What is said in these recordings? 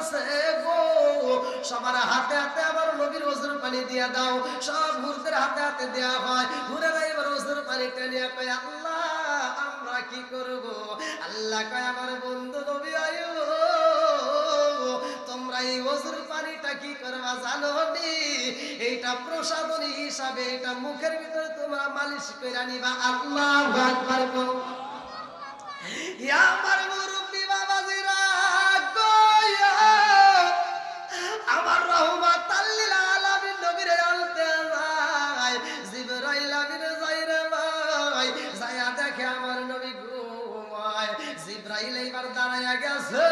বলতেছে গো সবার হাতে হাতে আবার নবীর ওযুর পানি দিয়া দাও। সব হুজুরদের হাতে হাতে দেয়া হয়। হুজুরেরা এবার ওযুর পানি টেনে কয় আল্লাহ আমরা কি করব? আল্লাহ কয় আমার বন্ধু নবী আয়ো তোমরা এই ওযুর পানিটা কি করবা জানো নি? এইটা প্রসাদনী হিসাবে এটা মুখের ভিতরে তোমরা মালিশ করে নিবা। আল্লাহু আকবার। ইয়া আমার মুরব্বি বাবাজিরা কইয়া আমার রহমাতাল লিল আলামিন নবীর আনতে যায়। জিবরাইল আমিন যাইরে ভাই যায়া দেখে আমার নবী ঘুমায়। জিবরাইল এইবার দাঁড়ায়া গেছে,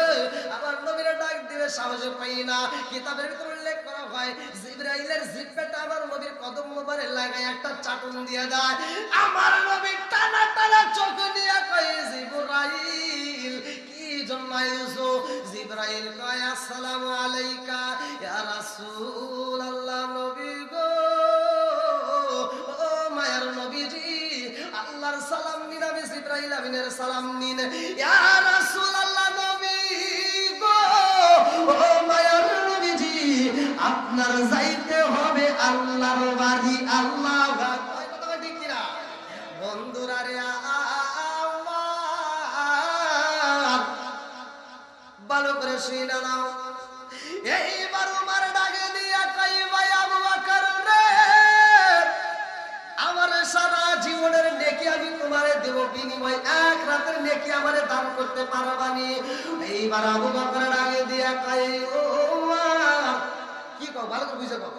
আমার নবীর ডাক দিবে সাহস পাই না। কিতাবের ভিতরে উল্লেখ করা হয় জিবরাইলের জিহ্বাটা আমার নবীর কদম মোবারকে লাগায় একটা চাটুন দিয়ে দেয়। আমার নবী টানা টানা চোখ দিয়ে কয় জিবরাইল কি জন্য আইছো? জিবরাইল কয় আসসালামু আলাইকা ইয়া রাসূলুল্লাহ। নবী গো ও মায়ার নবীজি আল্লাহর সালাম নিন, আমি জিবরাইল আমিনের সালাম নিন। ইয়া রাসূলুল্লাহ নবী গো ও মায়ার নবীজি আপনার যাইতে হবে আল্লাহর বাড়ি। আল্লাহু আকবার। কথা ঠিক কিনা বন্ধুরা রে? ভালো করে শুনে নাও। এইবার উমর ডাকে দিয়া কই ভাই আবু বকর রে আমার সারা জীবনের নেকি আমি তোমারে দেব, বিনিময় এক রাতের নেকি আমারে দান করতে পারবানি? এইবার আবু বকর ডাকে দিয়া কই ও উমর কি কও ভালো করে বুঝে কও।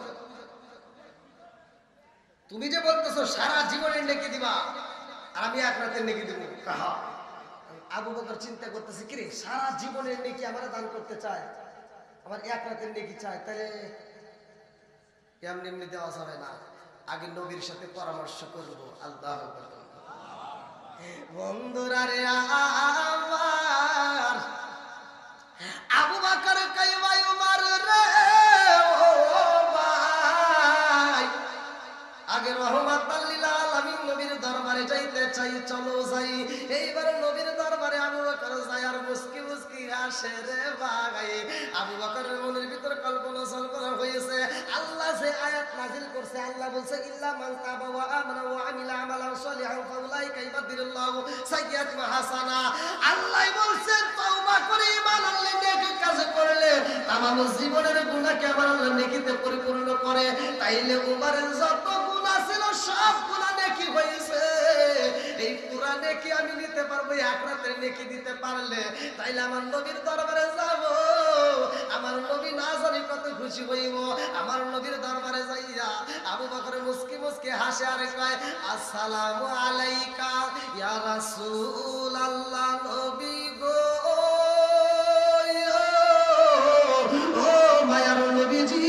তুমি যে বলতেছো সারা জীবনের নেকি দিবা আর আমি এক রাতের নেকি দেব, কাহা? আবু বকর চিন্তা করতেছে কি রে সারা জীবনের নেকি আমারে দান করতে চায়, আমার এক রাতের নেকি চায়, তাহলে এমনি এমনি দেওয়া যাবে না, আগে নবীর সাথে পরামর্শ করব। আল্লাহু আকবার। বন্ধুরা রে আমার আবু বকর কই ভাই উমর রে ও ভাই আগে রহমাতাল লিল আলামিন নবীর দরবারে যাইতে চাই, চলো যাই। এইবার নবীর দরবারে আবু বকর যায় আর মুস্কি মুস্কি হাসে রে ভাই। আবু বকরের মনের ভিতর কল্পনা সল্পনা হয়েছে। আল্লাহ যে আয়াত নাযিল করছে, আল্লাহ বলছে ইল্লা মান তাবা ওয়া আমানা ওয়া আমিলা আমালান সলিহান ফাউলাইকা ইবাদদিলুল্লাহু সাইয়্যাতুহু হাসানা। আল্লাহ বলছে তওবা করে ঈমান আনলে নেকি কাজ করলে তামাম জীবনের গুনাহকে আমার আল্লাহ নেকিতে পরিপূর্ণ করে। তাইলে উমরের যত গুনাহ ছিল সব গুনাহ নেকি হয়েছে। এই পুরা নেকি আমি নিতে পারবো এক রাতের নেকি দিতে পারলে। তাইলে আমার নবীর দরবারে যাব, আমার নবী না জানি কত খুশি হইব। আমার নবীর দরবারে যাইয়া আবু বকর মুস্কি মুস্কি হাসে আর কয় আসসালামু আলাইকা ইয়া রাসূলুল্লাহ। নবী গো ও মায়ার নবীজি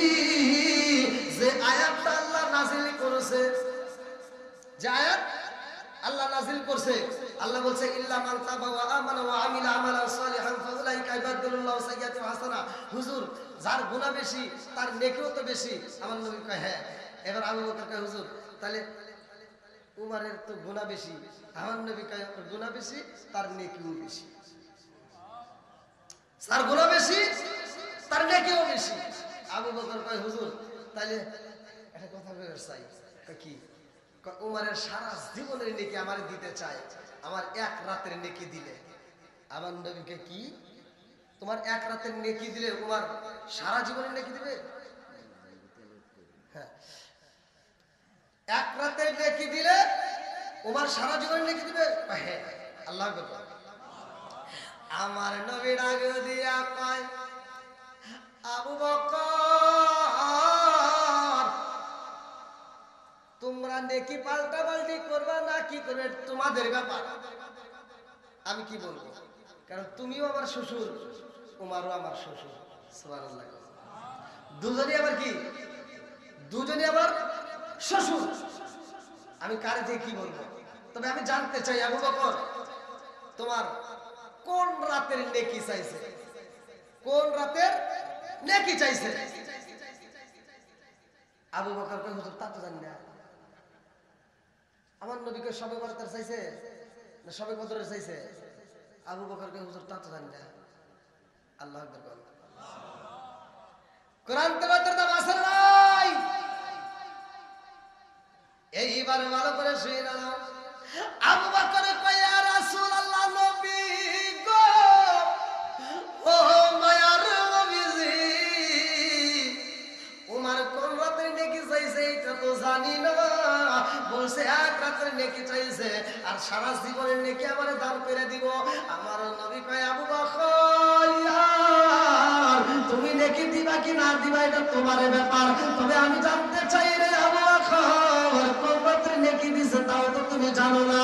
যে আয়াতটা আল্লাহ নাযিল করেছে, যে আয়াত আল্লাহ নাযিল করছে, আল্লাহ বলছে ইল্লা মান তাবা ওয়া আমানা ওয়া আমিলা আমালান সলিহান ফাউলাইকা ইবাদদিলুল্লাহু সাইয়্যাতুহু হাসানা। হুজুর যার গুনাহ বেশি তার নেকিও তো বেশি। আমার নবী কয় হ্যাঁ। এবার আবু বকর কয় হুজুর তাহলে উমরের তো গুনাহ বেশি, আমার নবী কয় গুনাহ বেশি তার নেকিও বেশি। যার গুনাহ বেশি তার নেকিও বেশি। আবু বকর কয় হুজুর তাহলে একটা কথা বলতে চাই। কি? উমরের সারা জীবনের নেকি আমার দিতে চায়, আমার এক রাতের নেকি দিলে। আমার নবীকে কি তোমার এক রাতের নেকি দিলে উমর সারা জীবনের নেকি দিবে? হ্যাঁ, এক রাতের নেকি দিলে উমর সারা জীবনের নেকি দিবে। হ্যাঁ, আল্লাহু আকবার। আমার নবী ডাক দিয়া কয় আবু বকর তোমরা নেকি পাল্টা পাল্টি করবা না কি করবে তোমাদের ব্যাপার, আমি কি বলবো? কারণ তুমিও আমার শ্বশুর, উমারও আমার শ্বশুর। সুবহানাল্লাহ। দুজনই আমার কি? দুজনই আমার শ্বশুর। আমি কারে দিয়ে কি বলবো? তবে আমি জানতে চাই আবু বকর তোমার কোন রাতের নেকি চাইছে? কোন রাতের নেকি চাইছে? আবু বকর কই হুজুর তা তো জানি না। আমার নবীকে সবে বরাতের চাইছে না সবে কদরের চাইছে? আবু বকর কই হুজুর তা তো জানি না। আল্লাহু আকবার। কোরআন তেলাওয়াতের দাম আছে না নাই? এইবার ভালো করে শুনে নাও। আবু বকর কয় ইয়া রাসূলুল্লাহ, নবী গো, ও মায়ার নবীজি, উমর কোন রাতে নেকি চাইছে এটা তো জানি না, বলছে এক রাতের নেকি চাইছে আর সারা জীবনের নেকি আমারে দান করে দিব। আমার নবী কয় আবু বকর, তুমি নেকি দিবা কি না দিবা এটা তোমার ব্যাপার, তবে আমি জানতে চাই রে আবু বকর, কোন রাতে নেকি দিছে তাও তো তুমি জানো না।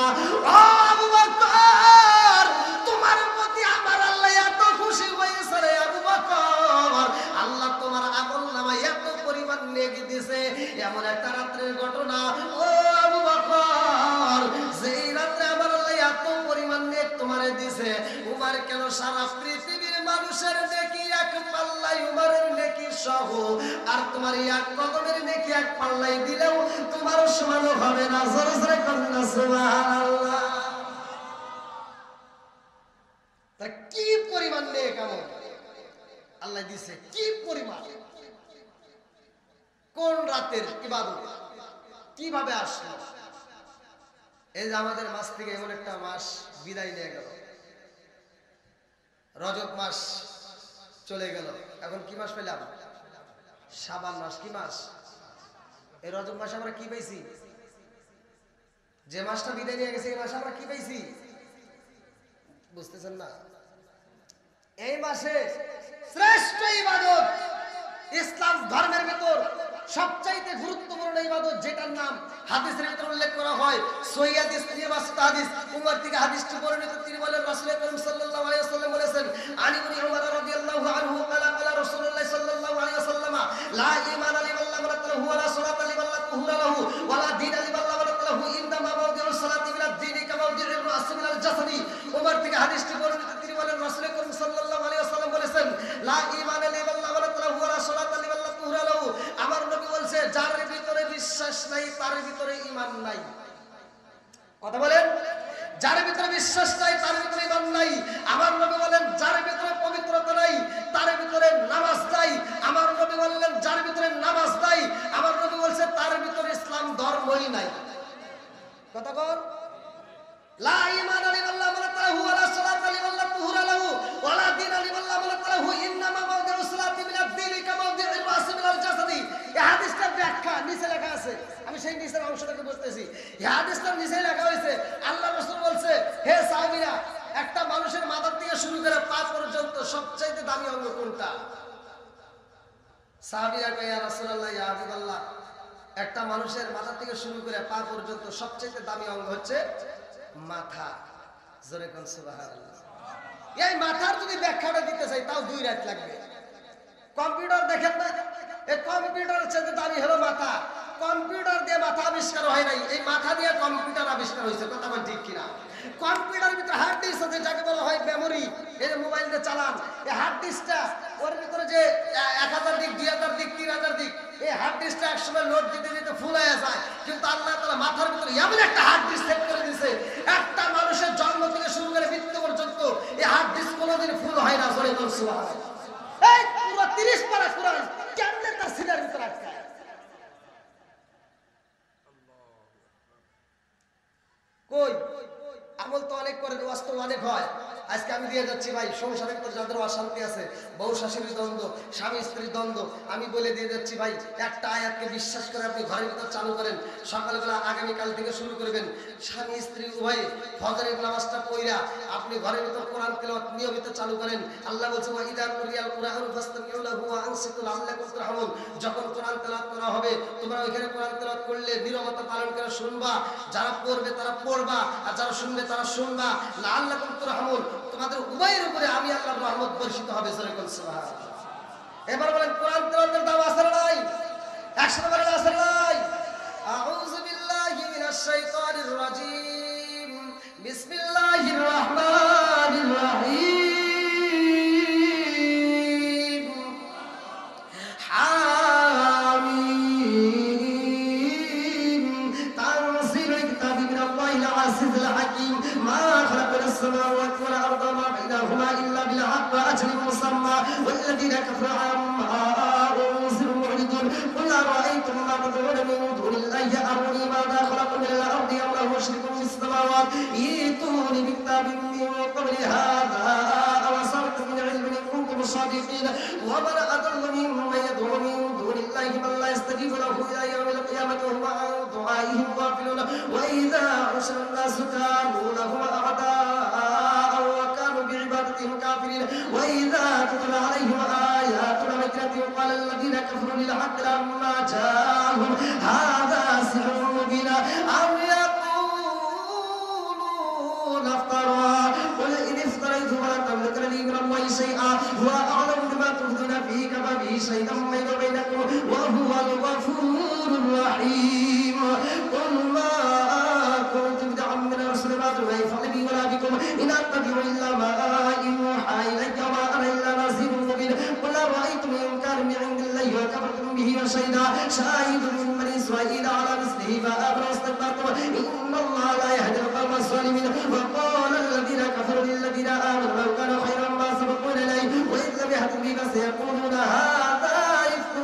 ও আবু বকর, তোমার প্রতি আমার আল্লাহ এত খুশি হয়েছে রে আবু বকর, আল্লাহ তোমার আমলনামায় এত পরিমাণ নেকি দিছে। এমন একটা রাতের ঘটনা ও আবু বকর, যেই রাতে আমার আল্লাহ এত পরিমাণ নেক তোমারে দিছে, উমর কেন সারা পৃথিবীর মানুষের নেকি এক পাল্লাই উমরের নেকি সহ, আর তোমার এক কদমের নেকি এক পাল্লাই দিলেও তোমার সমান হবে না। জোরে জোরে বলেন না সুবহানাল্লাহ। তা কি পরিমাণ নেক আমল আল্লাহ দিছে, কি পরিমাণ, কোন রাতের ইবাদত কিভাবে আসলো। এই যে আমাদের মাস থেকে এমন একটা মাস বিদায় নিয়ে গেল, রজব মাস চলে গেল, এখন কি মাস পেলাম? শাবান মাস। কি মাস? এই রজব মাসে আমরা কি পাইছি? যে মাসটা বিদায় নিয়ে গেছে এই মাসে আমরা কি পাইছি? বুঝতেছেন না? এই মাসে শ্রেষ্ঠ ইবাদত, ইসলাম ধর্মের ভেতর সবচাইতে গুরুত্বপূর্ণ ইবাদত, যেটার নাম হাদিসের ভিতরে উল্লেখ করা হয়, সহিহ হাদিস, নির্বাচিত হাদিস, উমর থেকে হাদিসটি বর্ণিত। তিনি বলেন রাসূল করিম সাল্লাল্লাহু আলাইহি ওয়াসাল্লাম বলেছেন, আলী ইবনে উমর রাদিয়াল্লাহু আনহু ক্বালা ক্বালা রাসূলুল্লাহ সাল্লাল্লাহু আলাইহি ওয়াসাল্লাম, লা ঈমানা লিমান লা মারাত লাহু ওয়া লা সালাতা লিমান লা তুহরা লাহু ওয়া লা দীনা লিমান লা মারাত লাহু, ইন্নামা মাওদিউস সালাতি মিনাদ দীনি কামা মাওদিউর রাস মিনাল জাসাদি। উমর থেকে হাদিসটি বর্ণিত। তিনি বলেন রাসূল করিম সাল্লাল্লাহু আলাইহি ওয়াসাল্লাম বলেছেন, লা ঈমানা লিমান লা মারাত লাহু ওয়া লা সালাতা লিমান লা তুহরা লাহু। আমার নবী বলছে, যার ভিতরে বিশ্বাস নাই তার ভিতরে ঈমান নাই। কথা বলেন, যার ভিতরে বিশ্বাস নাই তার ভিতরে ঈমান নাই। আমার নবী বলেন, যার ভিতরে পবিত্রতা নাই তার ভিতরে নামাজ নাই। আমার নবী বললেন, যার ভিতরে নামাজ নাই, আমার নবী বলছে তার ভিতরে ইসলাম ধর্মই নাই। কথা বল, লা ঈমানা লিমান লা মারাত লাহু ওয়া লা সালাতা লিমান লা তুহরা লাহু ওয়া লা দীনা লিমান লা মারাত লাহু, ইন্নামা মাওদিউস সালাতি মিনাদ দীনি কামা মাওদিউর রাস মিনাল জাসাদি। এই হাদিসটার ব্যাখ্যা নিচে লেখা আছে, আমি সেই নিচের অংশটাকে বলতেছি। এই হাদিসটার নিচে লেখা হয়েছে, আল্লাহ রাসূল বলছে, হে সাহাবীরা, একটা মানুষের মাথা থেকে শুরু করে পা পর্যন্ত সবচাইতে দামি অঙ্গ কোনটা? সাহাবীরা কয়, ইয়া রাসূলুল্লাহ, ইয়া হাবিবাল্লাহ, একটা মানুষের মাথা থেকে শুরু করে পা পর্যন্ত সবচাইতে দামি অঙ্গ হচ্ছে মাথা। জোরে কোন সুবহানাল্লাহ। এই মাথার যদি ব্যাখ্যাটা দিতে চাই তাও 2 রাত লাগবে। কম্পিউটার দেখেন না, এই কম্পিউটারের চেয়ে দামি হলো মাথা। কম্পিউটার দিয়ে মাথা আবিষ্কার হয় নাই, এই মাথা দিয়ে কম্পিউটার আবিষ্কার হয়েছে। কথা বল ঠিক কিনা? কম্পিউটারের ভিতরে হার্ড ডিস্ক আছে, যাকে বলা হয় মেমোরি। এই যে মোবাইল দিয়ে চালান, এই হার্ড ডিস্কটা, ওর ভিতরে যে 1000 দিক, 2000 দিক, 3000 দিক, এই হার্ড ডিস্কটা একসময় লোড দিতে দিতে ফুল হয়ে যায়। কিন্তু আল্লাহ তাআলা মাথার ভিতরে এমন একটা হার্ড ডিস্ক সেট করে দিয়েছে, একটা মানুষের জন্ম থেকে শুরু করে মৃত্যু পর্যন্ত এই হার্ড ডিস্ক কোনোদিন ফুল হয় না। জোরে বল সুবহানাল্লাহ। এই পুরো 30 পারা কোরআন কেমনে তার সিনার ভিতরে আটকায়? কই আমল তো অনেক করে, ওয়াজ তো অনেক হয়। আজকে আমি দিয়ে যাচ্ছি ভাই, সংসারের ভিতরে যাদের অশান্তি আছে, বউ শাশুড়ির দ্বন্দ্ব, স্বামী স্ত্রীর দ্বন্দ্ব, আমি বলে দিয়ে যাচ্ছি ভাই, একটা আয়াতকে বিশ্বাস করে আপনি ঘরের ভিতর চালু করেন। সকালবেলা আগামীকাল থেকে শুরু করবেন, স্বামী স্ত্রী উভয়ে ফজরের নামাজটা পড়া আপনি ঘরের ভিতর কোরআন তেলাওয়াত নিয়মিত চালু করেন। আল্লাহ বলছে, ওয়া ইযা কুরিয়াল কুরআনু ফাসতামিউ লাহু ওয়া আনসিতু লাআল্লাকুম তুরহামুন। যখন কোরআন তেলাওয়াত করা হবে, তোমরা ওইখানে কোরআন তেলাওয়াত করলে নীরবতা পালন করে শুনবা। যারা পড়বে তারা পড়বা, আর যারা শুনবে তারা শুনবা। লাআল্লাকুম তুরহামুন, তোমাদের উভয়ের উপরে আমি আল্লাহর রহমত বর্ষিত হবে। সুবহানাল্লাহ। এবার বলেন, কোরআন তেলাওয়াতের দাম আছে না নাই? একসাথে বলেন, আছে না নাই? আউযু বিল্লাহি মিনাশ শাইতানির রাজীম, বিসমিল্লাহির রহমানির রহিম। হামিম, তানজিলুল কিতাবি মিনাল্লাহিল আজিজিল হাকীম। মা খালাকাস সামাওয়াতি ওয়াল আরদা মা বাইনাহুমা ইল্লা বিল হাক্কি ওয়া আজলিন মুসাম্মা ওয়াল্লাযীনা কাফারু আম্মা إذا رأيتم ما تدعون من دون الله أروني ماذا خلق من الأرض أم لهم شرك في السماوات ائتوني بكتاب من قبل هذا أو أثارة من علم إن كنتم صادقين ومن أضل ممن يدعو من دون الله من لا يستجيب له إلى يوم القيامة وهم عن دعائهم غافلون وإذا حشر الناس كانوا لهم أعداء وكانوا بعبادتهم كافرين وإذا تتلى عليهم آياتنا بينات قال الذين كفروا للحق لما جاءهم هذا سحر مبين أم يقولون افترى قل إن افتريت فلا تملك لي من الله شيئا هو أعلم بما تبدون فيه كفى به شهيدا بيني وبينكم وهو الغفور الرحيم قل ما كنت بدعا من الرسل ما تدعي فعلي ولا بكم إن أتبع إلا ما يوحى إلي وما أنا إلا نذير مبين قل أرأيتم إن كان من عند الله وكفرتم به وشهد شاهد من بني إسرائيل على مثله فآمنوا واستكبرتم إن الله لا يهدي القوم الظالمين وقال الذين كفروا للذين آمنوا لو كان خيرا ما سبقونا إليه وإذ لم يهتدوا به فسيقولون هذا إفك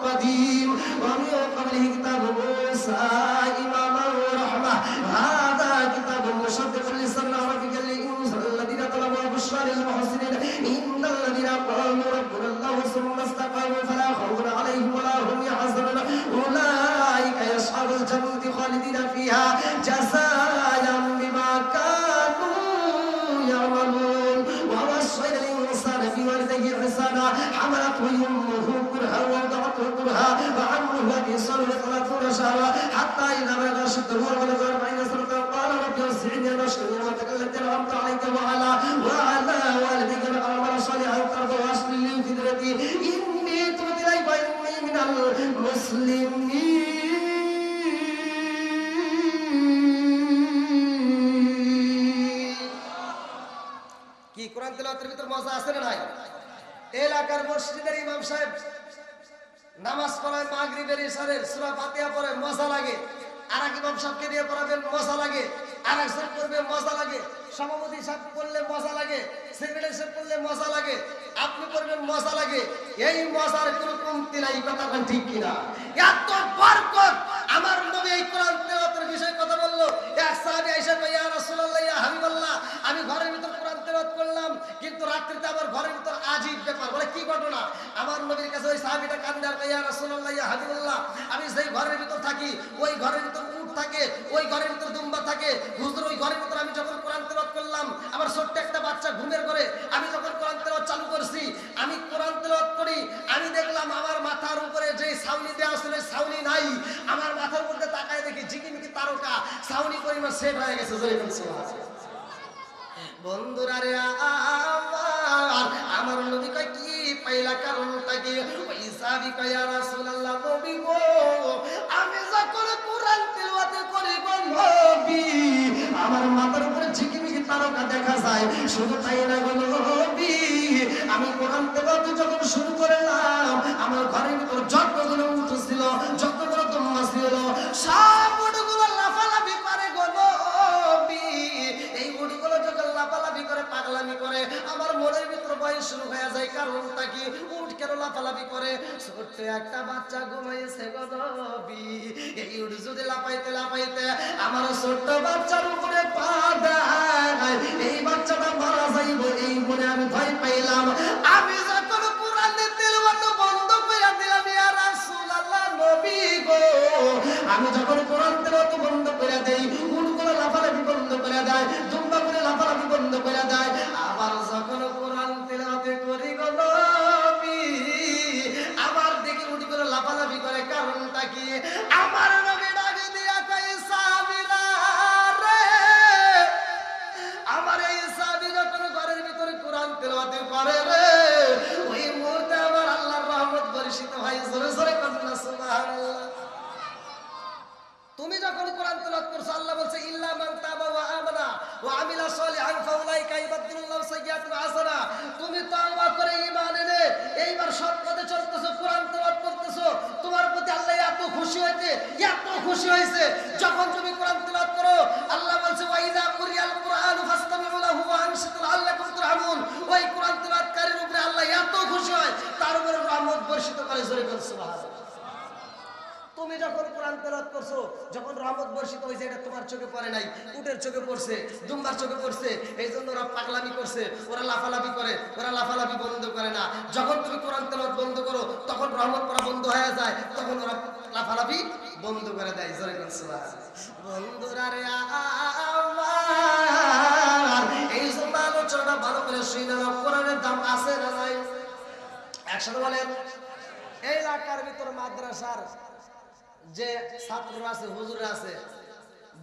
قديم ومن قبله كتاب موسى إماما ورحمة هذا كتاب مصدق لسانا عربيا لينذر الذين طلبوا بشرى للمحسنين إن الذين قالوا ربنا الله ثم استقاموا فلا خوف عليهم ولا هم يحزنون أولئك يصحب الجنة خالدين فيها جزاء بما كانوا يعملون ووصينا الإنسان بوالديه إحسانا حملته أمه كرها ووضعته كرها وحمله وفصاله 30 شهرا حتى إذا بلغ أشده وبلغ 40 سنة قال رب أوزعني أن أشكر نعمتك التي أنعمت عليك وعلى والديك أن أعمل صالحا ترضى وأصلح لي في ذريتي إني تبت إليك وإني من المسلمين কি কোরআন তেলাওয়াতের ভিতর মজা আছে না নাই এলাকার মসজিদের ইমাম সাহেব নামাজ পড়ায় মাগরিবের ইশারের সূরা ফাতিহা পড়ে মজা লাগে আরেক ইমাম সাহেবকে দিয়ে পড়াবেন মজা লাগে আরেক সাহেব পড়বে মজা লাগে সভাপতি সাহেব পড়লে মজা লাগে সেক্রেটারি সাহেব পড়লে মজা লাগে আপনি পড়বেন মজা লাগে এই মজার কোনো কমতি নাই কথা কোন ঠিক কিনা এত বরকত আমার নবী এই কোরআন তেলাওয়াতের বিষয়ে কথা বললো এক সাহাবী আয়েশা কয় ইয়া রাসূলুল্লাহ ইয়া হাবিবাল্লাহ আমি ঘরের ভিতর কোরআন তেলাওয়াত করলাম কিন্তু রাত্রিতে আমার ঘরের ভিতর আজীব ব্যাপার বলে কি ঘটনা আমার নবীর কাছে ওই সাহাবীটা কান্দে আর কয় ইয়া রাসূলুল্লাহ ইয়া হাবিবাল্লাহ আমি যেই ঘরের ভিতর থাকি ওই ঘরের ভিতর উট থাকে ওই ঘরের ভিতর দুম্বা থাকে হুজুর ওই ঘরের ভিতর আমি যখন কোরআন তেলাওয়াত করলাম আমার ছোট্ট একটা বাচ্চা ঘুমের ঘরে আমি যখন কোরআন তেলাওয়াত চালু করছি আমি কোরআন তেলাওয়াত করি আমি দেখলাম আমার মাথার উপরে যে ছাউনি দেওয়া ছিল ছাউনি নাই আমার মাথার মধ্যে তাকায় দেখি ঝিকিমিকি তারকা ছাউনি পরিমাণ সেট হয়ে গেছে জোরে বলছি বন্ধুরা রে আমার নবী কয় কি পাইলা কারণটা কি ওই সাহাবী কয় ইয়া রাসূলুল্লাহ নবী গো আমি যখন কোরআন তেলাওয়াত করি গো নবী আমার মাথার উপরে ঝিকিমিকি তারকা দেখা যায় শুধু তাই না গো নবী আমি কোরআন তেলাওয়াত যখন শুরু করলাম আমার ঘরের ভিতর যতগুলো উট ছিল যতগুলো দুম্বা ছিল সব উটগুলো লাফালাফি করে গো নবী এই উটগুলো যখন লাফালাফি করে পাগলামি করে আমার মনের ভিতর ভয় শুরু হয়ে যায় কারণটা কি উট কেন লাফালাফি করে ছোট্ট একটা বাচ্চা ঘুমাইছে গো নবী এই উট যদি লাফাইতে লাফাইতে আমার ছোট্ট বাচ্চার উপরে পা দেয় এই বাচ্চাটা মারা যাইব এই মনে আমি ভয় পাইলাম আমি যখন কোরআনের তেলাওয়াত বন্ধ করে দিলাম ইয়া রাসূলুল্লাহ নবী গো আমি যখন কোরআন তেলাওয়াত বন্ধ করে দেই উটগুলো লাফালাফি বন্ধ করে দেয় দুম্বাগুলো লাফালাফি বন্ধ করে দেয় আবার যখন কোরআন তেলাওয়াত করি গো নবী আবার দেখি উটগুলো লাফালাফি করে কারণটা কি আমার নবী ডাকে দিয়া কয় সাহাবীরা রে আমার এই সাহাবী যখন ঘরের ভিতরে কোরআন তেলাওয়াত করে রে ওই মুহূর্তে আমার আল্লাহর রহমত বর্ষিত হয় জোরে জোরে বলুন সুবহানাল্লাহ তুমি যখন কোরআন তেলাওয়াত করছো আল্লাহ বলছে ইল্লা মান তাবা ওয়া আমানা ওয়া আমিলা সলিহান ফাউলাইকা ইবাদুল্লাহু সাইয়্যাতুন হাসানা তুমি তওবা করে ঈমান এনে এইবার সৎ পথে চলতেছো কোরআন তেলাওয়াত করতেছো তোমার প্রতি আল্লাহ এত খুশি হয়েছে যখন তুমি কোরআন তেলাওয়াত করো আল্লাহ বলছে ওয়া ইযা কুরিয়াল কুরআনু ফাসতামিউ লাহু ওয়া আনসিতু লাআল্লাকুম তুরহামুন ওই কোরআন তেলাওয়াতকারীর উপরে আল্লাহ এত খুশি হয় তার উপরে রহমত বর্ষিত করে জোরে বল সুবহানাল্লাহ তুমি যখন কোরআন তেলাওয়াত করছো, যখন রহমত বর্ষিত হয়েছে, এটা তোমার চোখে পড়ে নাই, উটের চোখে পড়ছে, দুম্বার চোখে পড়ছে, এই জন্য ওরা পাগলামি করছে, ওরা লাফালাফি করে, ওরা লাফালাফি বন্ধ করে না। যখন তুমি কোরআন তেলাওয়াত বন্ধ করো, তখন রহমত পড়া বন্ধ হয়ে যায়, তখন ওরা লাফালাফি বন্ধ করে দেয়। জোরে বলুন সুবহানাল্লাহ। বন্ধুরা রে আমার, এই জন্য আলোচনা ভালো করে শুনে নাও, কোরআনের দাম আছে না নাই? একসাথে বলেন। এই এলাকার ভিতর মাদ্রাসার যে ছাত্ররা আছে, হুজুররা আছে,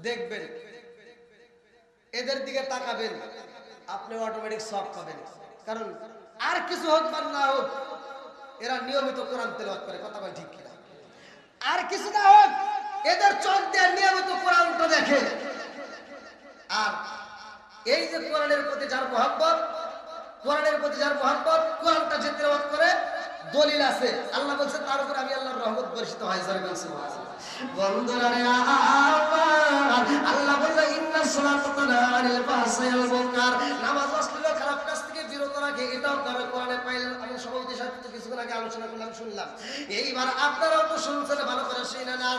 দেখবেন এদের দিকে তাকাবেন, আপনি অটোমেটিক সব পাবেন। কারণ আর কিছু হোক বা না হোক, এরা নিয়মিত কোরআন তেলাওয়াত করে। কথা বল ঠিক কিনা? আর কিছু না হোক, এদের চোখ দিয়ে নিয়মিত কোরআনটা দেখে। আর এই যে কোরআনের প্রতি যার মহব্বত, কোরআনের প্রতি যার মহব্বত, কোরআনটা যে তেলাওয়াত করে, দলিল আছে, আল্লাহ বলছে তার উপর আমি আল্লাহর রহমত বর্ষিত হয়। বন্ধুরা রে আমার, আল্লাহ বলল ইন্নাস সালাতা তানহা আনিল ফাহশাই ওয়াল মুনকার, নামাজ অশ্লীল খারাপ কাজ থেকে বিরত রাখে। এটাও তারা কোরআনে পাইলেন। আমি সভাপতির সাথে তো কিছুক্ষণ আগে আলোচনা করলাম, শুনলাম। এইবার আপনারাও তো শুনছেন, ভালো করে শুনে না।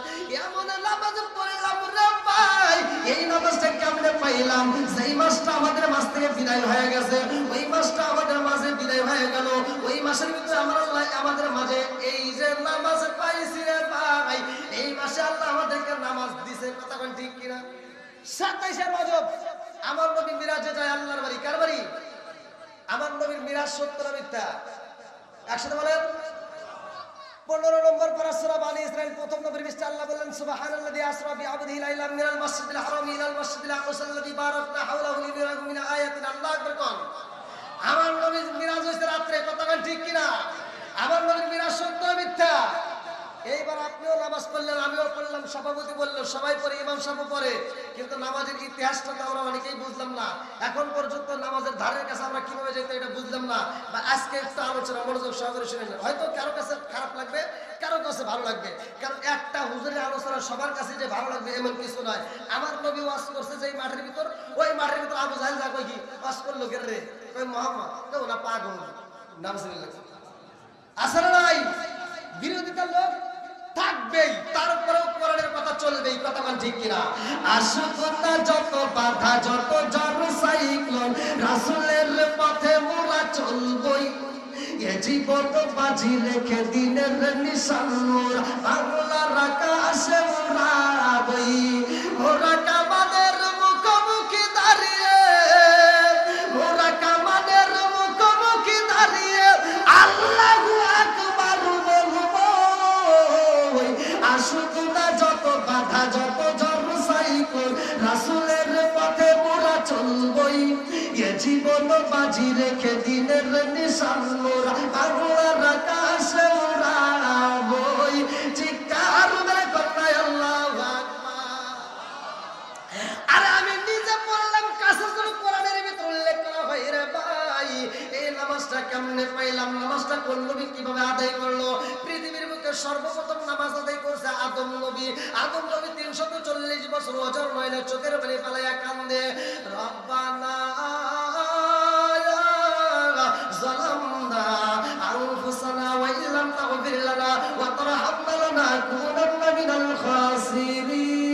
এমন নামাজ পড়লাম রে ভাই, এই নামাজটা কেমনে পাইলাম? যেই মাসটা আমাদের মাস থেকে বিদায় হয়ে গেছে, ওই মাসটা আমাদের মাঝে বিদায় হয়ে গেল। ওই মাসের ভিতরে আমার আল্লাহ আমাদের মাঝে এই যে নামাজ পাইছি রে ভাই, এই মাসে আল্লাহ আমাদেরকে নামাজ দিছে। কথা কোন ঠিক কিনা? 27 রজব আমার নবী মিরাজে যায় আল্লাহর বাড়ি। কার বাড়ি? আমার নবীর মিরাজ সত্য না মিথ্যা? একসাথে বলেন। 15 নম্বর পারা সূরা বানী ইসরাইল, প্রথম নম্বর পৃষ্ঠা আল্লাহ বলেন সুবহানাল্লাযী আসরা বিআবদিহি লাইলাম মিনাল মাসজিদিল হারামি ইলাল মাসজিদিল আকসাল্লাযী বারাকনা হাওলাহু লিনুরিয়াহু মিন আয়াতিনা। আল্লাহু আকবার কোন। আমার নবীর মিরাজ হইছে রাতে। কথা কোন ঠিক কিনা? আমার নবীর মিরাজ সত্য না মিথ্যা? এইবার আপনিও নামাজ পড়লেন, আমিও পড়লাম, সভাপতি বললো সবাই পড়ে, ইমাম সাহেব পড়ে, কিন্তু নামাজের ইতিহাসটা তো আমরা অনেকেই বুঝলাম না। এখন পর্যন্ত নামাজের ধারের কাছে আমরা কিভাবে যেতে এটা বুঝলাম না। বা আজকে একটু আলোচনা মনোযোগ সহকারে শুনে নেন। হয়তো কারো কাছে খারাপ লাগবে, কারো কাছে ভালো লাগবে। কারণ একটা হুজুরের আলোচনা সবার কাছে যে ভালো লাগবে এমন কিছু নয়। আমার নবী ওয়াজ করছে যে মাঠের ভিতর, ওই মাঠের ভিতর আবু জাহেল যা কই কি ওয়াজ করলো কে রে? কই মুহাম্মদ, তো না পাগল নাম শুনলেন। আসলে নাই বিরোধিতার লোক থাকবেই, তারপরেও কোরআনের কথা চলবেই। কথা বল ঠিক কিনা? আশুকতা যত বাধা, যত ঝড় সাইক্লোন, রাসূলের পথে মোরা চলবই। এ জীবন বাজি রেখে দিনের নিশান মোরা, বাংলার আকাশে উড়াবই। মোরা কামানের মুখোমুখি দাঁড়িয়ে, মোরা কামানের মুখোমুখি দাঁড়িয়ে আল্লাহু আকবার বলবো। আশুকতা যত বাধা, যত ঝড় সাইক্লোন, রাসূলের পথে মোরা চলবই। এ জীবন বাজি রেখে দিনের নিশান মোরা, বাংলার আকাশে উড়াবই। চিৎকার মেরে কন্যায় আল্লাহু আকবার। আরে আমি নিজে পড়লাম, কাছে করে কোরআনের ভিতর উল্লেখ করা হয় রে ভাই। এই নামাজটা কেমনে পাইলাম? নামাজটা কোন নবী কিভাবে আদায় করলো? পৃথিবীর বুকে সর্বপ্রথম নামাজ আদায় করছে আদম নবী। আদম নবী 340 বছর ওজর নয়নে চোখের পানি ফেলাইয়া কান্দে, রব্বানা যালামনা আনফুসানা ওয়া ইল্লাম তাগফির লানা ওয়া তারহামনা লানাকুনান্না মিনাল খাসিরিন।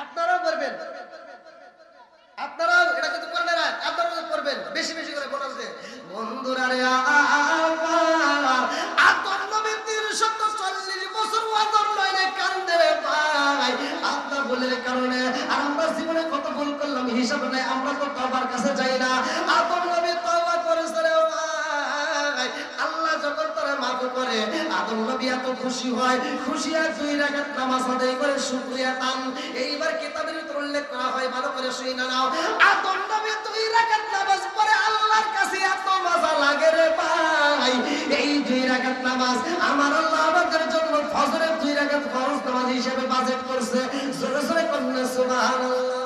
আপনারাও করবেন, আপনারাও এটা কিন্তু কোরআনের আয়াত, আপনারাও করবেন, বেশি বেশি করে বলতে। বন্ধুরা রে আমার, আদম নবী 340 বছর ওয়াদর নয়নে কান্দে রে ভাই আল্লাহ বলের কারণে। আর আমরা জীবনে কত ভুল করলাম হিসাব নাই, আমরা তো তওবার কাছে যাই না। আদম নবী তওবা করেছে রে ভাই, আল্লাহ যখন তারা মাফ করে, আদম নবী এত খুশি হয়, খুশি আর 2 রাকাত নামাজ আদায় করে শুকরিয়া তান। এইবার কিতাবের ভিতর উল্লেখ করা হয়, ভালো করে শুনে নাও। আদম নবী 2 রাকাত নামাজ পড়ে আল্লাহর কাছে এত মজা লাগে রে ভাই। এই 2 রাকাত নামাজ আমার আল্লাহ আমাদের জন্য ফজরের 2 রাকাত ফরজ নামাজ হিসেবে বাজেট করছে। জোরে জোরে বলুন সুবহানাল্লাহ।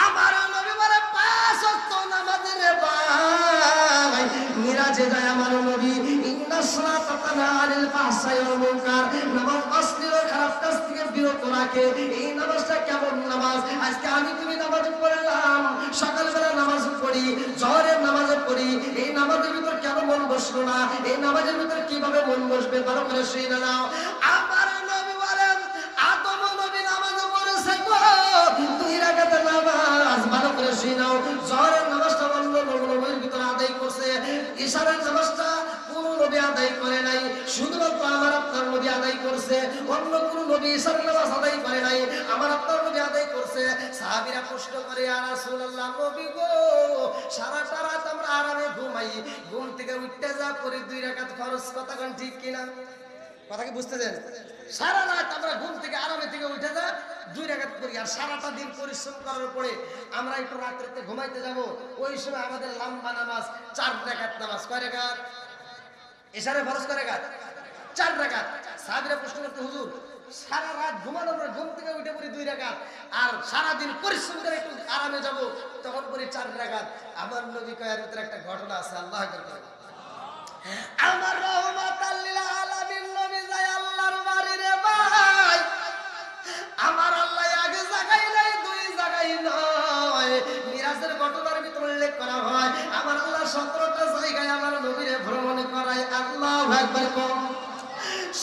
আমার নবী বলে 5 ওয়াক্ত নামাজ রে ভাই। মিরাজে যায় আমার নবী, ইন্নাস সালাতা তানহা আনিল ফাহশাই ওয়াল মুনকার, নামাজ অশ্লীল খারাপ কাজ থেকে বিরত রাখে। এই নামাজটা কেমন নামাজ? আজকে আমি তুমি নামাজ পড়লাম, সকালবেলা নামাজ পড়ি, জোহরের নামাজ পড়ি, এই নামাজ বসলো না, এই নামাজের ভিতরে কিভাবে মন বসবে? ভালো করে শুনে নাও। আমার নবী বলেন আদম নবী নামাজ পড়েছে গো 2 রাকাতের নামাজ। ভালো করে শুনে নাও। জোহরের নামাজটা অন্য নবীর ভিতরে আদায় করছে, ইশারের নামাজটা কোন নবী আদায় করে নাই, শুধুমাত্র আমার আপনার নবী আদায় করছে। অন্য কোন নবী ইশারের নামাজ আদায় করে নাই, আমার আপনার নবী আদায় করছে। সাহাবীরা প্রশ্ন করে, ইয়া রাসূলুল্লাহ, নবী গো সারাটা রাত আমরা আরামে ঘুমাই, ঘুম থেকে উঠতে যা করি 2 রাকাত ফরজ, কথা কোন ঠিক কিনা? কথা কি বুঝতেছেন? সারা রাত আমরা ঘুম থেকে আরামে থেকে উঠে যা 2 রাকাত করি, আর সারাটা দিন পরিশ্রম করার পরে আমরা একটু রাত্রিতে ঘুমাইতে যাব, ওই সময় আমাদের লম্বা নামাজ 4 রাকাত নামাজ। কয় রাকাত? ইশারে ফরজ কয় রাকাত? 4 রাকাত। সাহাবীরা প্রশ্ন করতে, হুজুর সারা রাত ঘুমানোর পর ঘুম থেকে উঠে পড়ি 2 রাকাত, আর সারা দিন পরিশ্রম করে একটু আরামে যাব তখন পড়ি 4 রাকাত। আমার নবী কয়ার ভিতরে একটা ঘটনা আছে, আল্লাহ আকবার। আমার রহমাতাল লিল আলামিন নবী যায় আল্লাহর বাড়ি রে ভাই। আমার আল্লাহ আগে জায়গায় নাই, 2 জায়গায় নয়, মিরাজের ঘটনার ভিতরে উল্লেখ করা হয় আমার আল্লাহ 17টা জায়গায় আমার নবীরে ভ্রমণ করায়। আল্লাহু আকবার।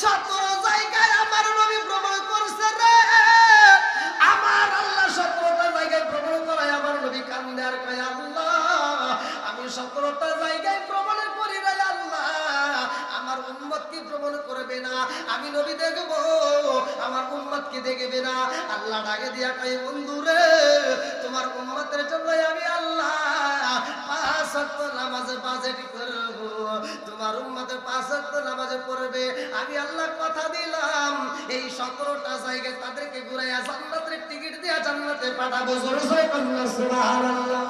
17 জায়গায় আমার নবী ভ্রমণ করছে রে। আমার আল্লাহ 17টা জায়গায় ভ্রমণ করায় আমার নবী কান্দে আর কয়, আল্লাহ আমি 17টা জায়গায় ভ্রমণ করি রে আল্লাহ, আমার উম্মত কি ভ্রমণ করবে না? আমি নবী দেখব, আমার উম্মত কি দেখবে না? আল্লাহ ডাকে দিয়া কয়, বন্ধু রে তোমার উম্মতের জন্য আমি আল্লাহ 5 ওয়াক্ত নামাজ বাজেট করব, তোমার উম্মতে 5 ওয়াক্ত নামাজ পড়বে। আমি আল্লাহ কথা দিলাম এই 17টা জায়গায় তাদেরকে ঘুরাইয়া জান্নাতের টিকিট দিয়া জান্নাতে পাঠাবো। জোরে জোরে বলুন সুবহানাল্লাহ।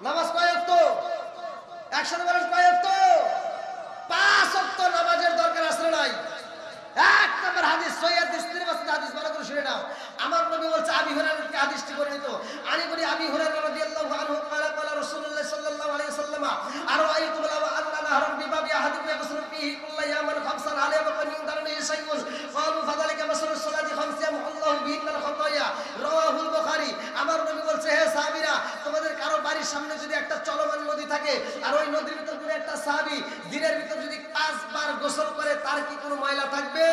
নামাজ কয় ওয়াক্ত? একসাথে বলেন কয় ওয়াক্ত? 5 ওয়াক্ত নামাজের দরকার আছে নাই? 1 নম্বর হাদিস, সহিহ তিরমিজি হাদিস, ভালো করে শুনে নাও। আমার নবী বলছে, আবি হুরায়রা থেকে হাদিসটি বর্ণিত, আনি বলি আবি হুরায়রা রাদিয়াল্লাহু আনহু قال قال রাসূলুল্লাহ সাল্লাল্লাহু আলাইহি ওয়াসাল্লাম আরাআইতু লাউ আন্না নাহরান বিবাবি আহাদিকুম ইয়াগসিলু ফীহি কুল্লা ইয়াওমিন 5 আলাইহি ওয়া মিন দারনিহি শাইউন ক্বালু ফাযালিকা মাসলুস সালাতি 5 ইয়ামুল্লাহু বিহিল খাতায়া রাওয়াহুল বুখারী। আমার নবী বলছে, হে সাহাবীরা, তোমাদের কারো বাড়ির সামনে যদি একটা চলমান নদী থাকে আর ওই নদীর ভিতর কোনো একটা সাহাবী দিনের ভিতর যদি 5 বার গোসল করে, তার কি কোনো ময়লা থাকবে?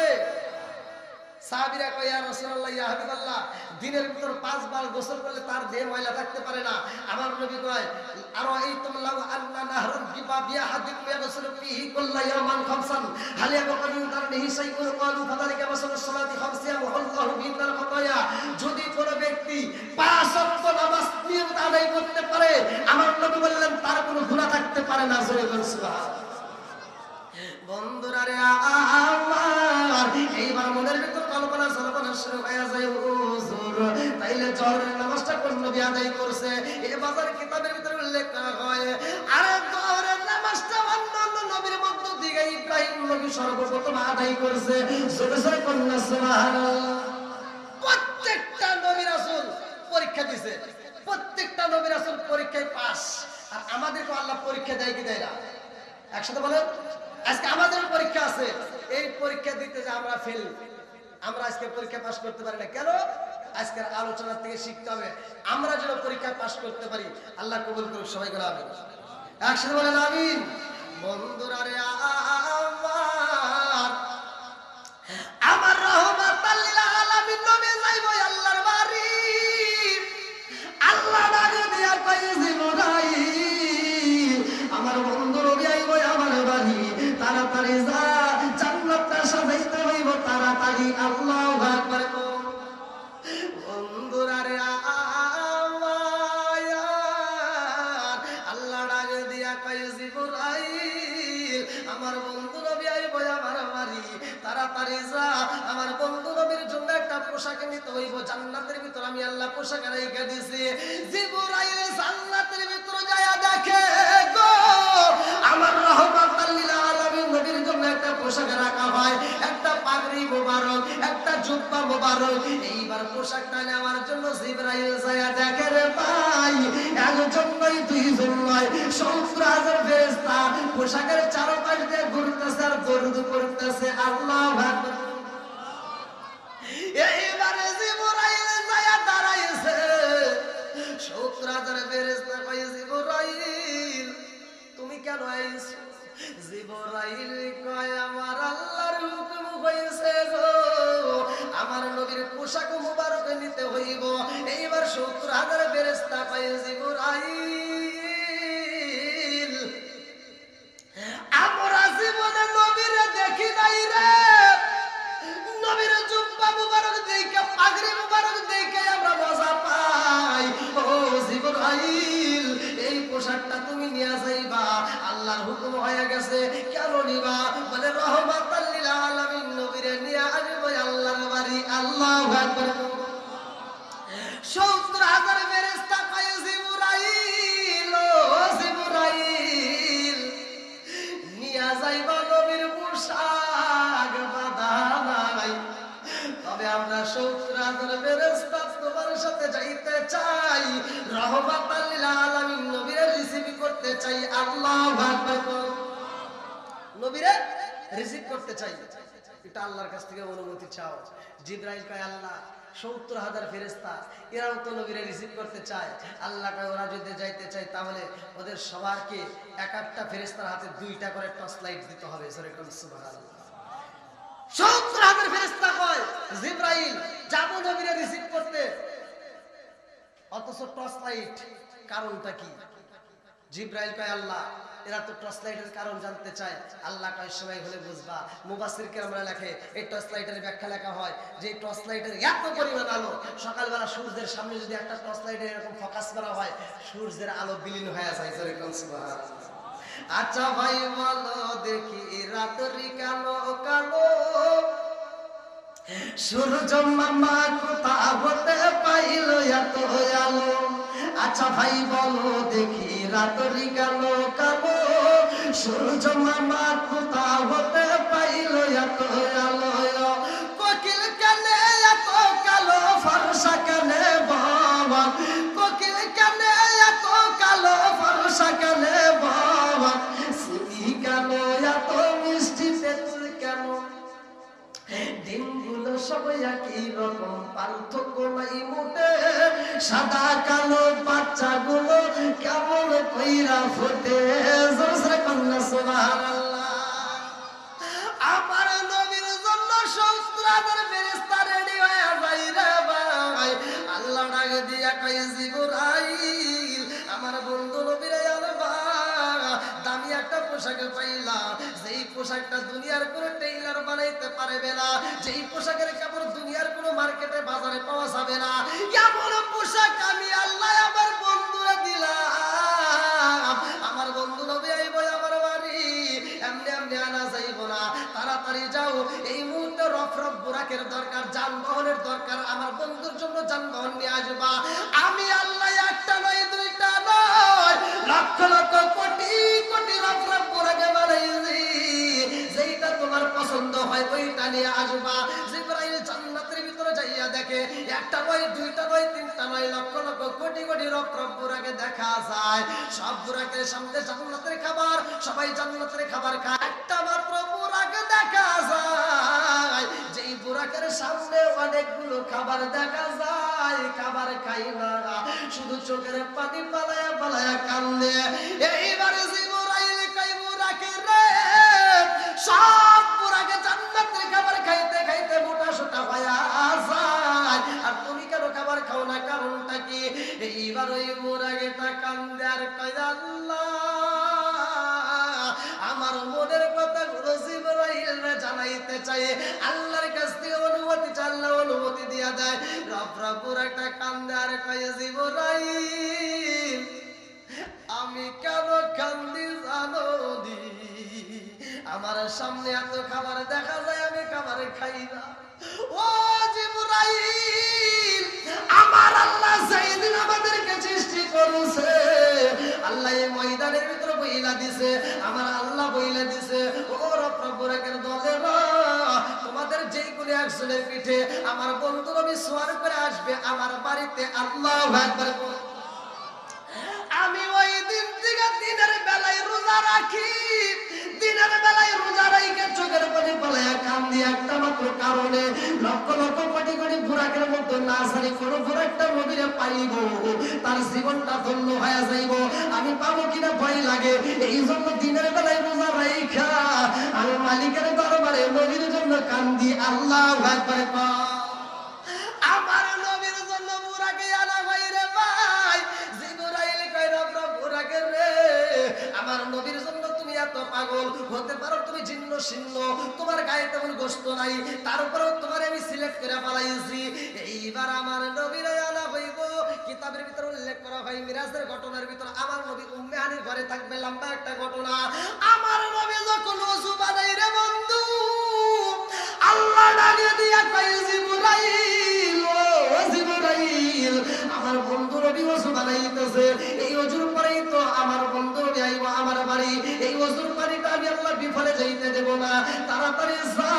সাহাবীরা কয়, ইয়া রাসূলুল্লাহ, ইয়া হাবিবাল্লাহ, দিনের ভিতর 5 বার গোসল করলে তার দেহে ময়লা থাকতে পারে না। আমার নবী কয়, আরাআইতুম লাউ আন্না নাহরান বিবাবি আহাদিকুম ইয়াগসিলু ফীহি কুল্লা ইয়াওমিন 5 হাল ইয়াবকা মিন দারনিহি শাইউন ক্বালু ফাযালিকা মাসলুস সালাতি 5 ইয়ামুল্লাহু বিহিল খাতায়া। যদি কোনো ব্যক্তি 5 ওয়াক্ত নামাজ নিয়মিত আদায় করতে পারে, আমার নবী বললেন তার কোনো গুনাহ থাকতে পারে না। জোরে বলুন সুবহানাল্লাহ। বন্ধুরা রে আমার, এইবার মনের ভিতর কল্পনা সল্পনা শুরু হয়ে যায়, হুজুর তাইলে জোহরের নামাজটা কোন নবী আদায় করছে? এই বাজার কিতাবের ভিতরে উল্লেখ করা হয়, আরে জোহরের নামাজটা অন্যান্য নবীর মধ্য থেকে ইব্রাহিম নবী সর্বপ্রথম আদায় করছে। জোরে জোরে কন্যা সুবহানাল্লাহ। প্রত্যেকটা নবী রাসূল পরীক্ষা দিয়েছে, প্রত্যেকটা নবী রাসূল পরীক্ষায় পাস। আর আমাদেরকে আল্লাহ পরীক্ষা দেয় কি দেয় না? একসাথে বলেন। আজকে আমাদের পরীক্ষা আছে, এই পরীক্ষা দিতে যে আমরা ফেল, আমরা আজকে পরীক্ষা পাস করতে পারি না কেন? আজকের আলোচনা থেকে শিখতে হবে, আমরা যেন পরীক্ষা পাস করতে পারি। আল্লাহ কবুল করুক, সবাই বলেন আমিন। একসাথে বলেন আমিন। বন্ধুরা রে আমার রহমাতাল লিল আলামিন নবী যাইব আল্লাহর বাড়ি। আল্লাহ ডাকে দিয়া কয়, জিবরাইল, আমার বন্ধু নবী আইব আমার বাড়ি, তাড়াতাড়ি যা, জান্নাতটা সাজাইতে হইব তাড়াতাড়ি। আল্লাহু আকবার। বন্ধুরা রে আল্লাহ ডাকে দিয়া কয়, জিবরাইল, আমার বন্ধু নবী আইব আমার বাড়ি, তাড়াতাড়ি যা, আমার বন্ধু নবীর জন্য একটা পোশাক নিতে হইব, জান্নাতের ভিতর আমি আল্লাহ পোশাক রাইখা দিয়েছি। জিবরাইল জান্নাতের ভিতর যায়া দেখে গো আমার রহমাতাল লিল আলামিন নবীর জন্য একটা পোশাক রাখা হয়, একটা পাগড়ি মোবারক, একটা জুব্বা মোবারক। এইবার পোশাকটা নেওয়ার জন্য জিবরাইল যায়া দেখে রে ভাই, একজন নয়, 2 জন নয়, 70,000 ফেরেশতা পোশাকের চারপাশ দিয়ে ঘুরতেছে আর দরুদ পড়তেছে। আল্লাহু আকবার। এইবারে জিবরাইল যায়া দাঁড়াইছে, 70,000 ফেরেশতা কয়, জিবরাইল তুমি কেন আইছো? করতে হইব। এইবার 70,000 ফেরেশতা কয় জিবরাইল আমরা জীবনে নবীরে দেখি নাই রে, নবীর জুব্বা মুবারক দেখে পাগড়ি মুবারক দেখে আমরা মজা পাই। ও জিবরাইল এই পোশাকটা তুমি নিয়ে যাইবা, আল্লাহর হুকুম হয়ে গেছে। কেন নিবা? বলে রহমাতাল লিল আলামিন নবীরে নিয়ে আসবো আল্লাহর বাড়ি। আল্লাহু আকবার। 70,000 ফেরেশতা কয় জিবরাইল ও জিবরাইল নিয়ে যাইবা নবীর পোশাক বাঁধা নাই, তবে আমরা 70,000 ফেরেশতা তোমার সাথে যাইতে চাই, রহমাতাল লিল আলামিন নবীরে রিসিভ করতে চাই। আল্লাহু আকবার। নবীরে রিসিভ করতে চাই, এটা আল্লাহর কাছ থেকে অনুমতি চাও। জিবরাইল কয় আল্লাহ 70,000 ফেরেশতা এরাও তো নবীরে রিসিভ করতে চায়। আল্লাহ কয় ওরা যদি যাইতে চায় তাহলে ওদের সবারকে এক একটা ফেরেশতার হাতে 2টা করে টর্চ লাইট দিতে হবে। সুবহানাল্লাহ। 70,000 ফেরেশতা কয় জিবরাইল যাবো নবীরে রিসিভ করতে, অথচ টর্চ লাইট কারণটা কি? জিবরাইল কয় আল্লাহ এরা তো টর্চ লাইটের কারণ জানতে চায়। আল্লাহ কয় সময় হলে বুঝবা। মুফাসসির কেরামরা লেখে এই টর্চ লাইটের ব্যাখ্যা লেখা হয় যে টর্চ লাইটের এত পরিমাণ আলো, সকালবেলা সূর্যের সামনে যদি একটা টর্চ লাইটের এরকম ফোকাস করা হয় সূর্যের আলো বিলীন হয়ে যায়। সুবহানাল্লাহ। আচ্ছা ভাই বলো দেখি রাতের কালো কালো সূর্য মামা কোথা হতে পাইল এত আলো? আচ্ছা ভাই বলো দেখি রাতের কালো কালো সূর্য মামা কোথা হতে পাইল এত আলো? কোকিল কানে এত কালো ফর্সা কানে বাবা, কোকিল কানে এত কালো ফর্সা কানে বাবা, সিঁড়ি কালো এত মিষ্টি তেঁতুল কেন? দিনগুলো সব একই রকম, পার্থক্য নাই মোটে, সাদা কালো বাচ্চাগুলো কেমন কইরা ফোটে। জোরে কন্যা সুবহানাল্লাহ। আমার নবীর জন্য 70,000 ফেরেশতা রেডি হয়ে যাই রে ভাই। আল্লাহ ডাক দিয়া কয় জিবরাইল আমার বন্ধু নবীরে আনবা, দামি একটা পোশাক পাইলা, যেই পোশাকটা দুনিয়ার কোনো টেইলার বানাইতে পারবে না, যেই পোশাকের কাপড় দুনিয়ার কোনো মার্কেটে বাজারে পাওয়া যাবে না, এমন পোশাক আমি আল্লাহ আমার বন্ধুরে দিলাম। আমার বন্ধু নবী আইব আমার বাড়ি, এমনি এমনি আনা যাইব না, তাড়াতাড়ি যাও। এই মুহূর্তে রফরফ বুরাকের দরকার, যানবাহনের দরকার, আমার বন্ধুর জন্য যানবাহন নিয়ে আসবা। আমি আল্লাহ একটা নয় 2টা নয় লক্ষ লক্ষ কোটি কোটি রফরফ বুরাকে বানাইছি, যেইটা তোমার পছন্দ হয় ওইটা নিয়ে আসবা। জিবরাইল জান্নাতের ভিতরে যাইয়া দেখে একটা নয় 2টা নয় 3টা নয় লক্ষ লক্ষ কোটি কোটি রফরফ বুরাকে দেখা যায়। সব বুরাকের সামনে জান্নাতের খাবার, সবাই জান্নাতের খাবার খায়, একটা মাত্র বুরাক দেখা যায় যেই বুরাকের সামনে অনেকগুলো খাবার দেখা যায়, খাবার খাই না, শুধু চোখের পানি পালায়া পালায়া কান্দে। এইবারে জিবরাইল কই বুরাকে রে সব বুরাকে জান্নাতের খাবার খাইতে খাইতে মোটা সোটা হয়া যায়, আর তুমি কেন খাবার খাও না? কারণটা কি? এইবার ওই বুরাকেটা কান্দে আর কয় আল্লাহ আমার মনের কথা গুলো জিবরাইল রে জানাইতে চাই। আল্লাহর কাছ থেকে অনুমতি চাইলে অনুমতি দিয়া দেয়। রফরফ বুরাকটা কান্দে আর কয় জিবরাইল আমি কেন কান্দি জানো নি? আমার সামনে এত খাবার দেখা যায়, আমি খাবার খাই না। ও জিবরাইল আমার আল্লাহ যেদিন আমাদেরকে সৃষ্টি করেছে, আল্লাহ এই ময়দানের ভিতরে বইলা দিছে, আমার আল্লাহ বইলা দিছে ও রফরফ বুরাকের দলেরা তোমাদের যেই কোনো একজনের পিঠে আমার বন্ধু নবী সওয়ার করে আসবে আমার বাড়িতে। আল্লাহু আকবার। আমি ওই দিন থেকে দিনের বেলায় রোজা রাখি, দিনের বেলায় রোজা রাখি চোখের পানি পালায়া কান্দি একটা মাত্র কারণে, লক্ষ লক্ষ কোটি কোটি বুরাকের মতো না জানি কোন বুরাকটা নবীরে পাইব, তার জীবনটা ধন্য হয়ে যাইব, আমি পাবো কিনা ভয় লাগে। এই জন্য দিনের বেলায় রোজা রাখা আমি মালিকের দরবারে নবীর জন্য কান্দি। আল্লাহু আকবার। আমার নবীর জন্য জন্য বুরাকে আনা হয় রে ভাই। জিবরাইল কয় রব বুরাকে রে, আমার নবীর জন্য তুমি এত পাগল হতে পারো, তুমি জিন্ন শীর্ণ, তোমার গায়ে তেমন গোশত নাই, তারপরেও তোমার আমি সিলেক্ট করে পালাইছি। এইবার আমার নবীর আনা হইব। কিতাবের ভিতরে উল্লেখ করা হয় মিরাজের ঘটনার ভিতর আমার নবী উম্মে হানির ঘরে থাকবে। লম্বা একটা ঘটনা। আমার নবী যখন ওযু বানাই রে বন্ধু, আল্লাহ ডাকে দিয়া কয় জিবরাইল, ও জিবরাইল, আমার বন্ধু নবী ওযু বানাইতেছে, এই ওযুর পরেই তো আমার বন্ধু নবী আইবো আমার বাড়ি, এই ওযুর পানিটা আমি আল্লাহ বিফলে যাইতে দেব না, তাড়াতাড়ি যা,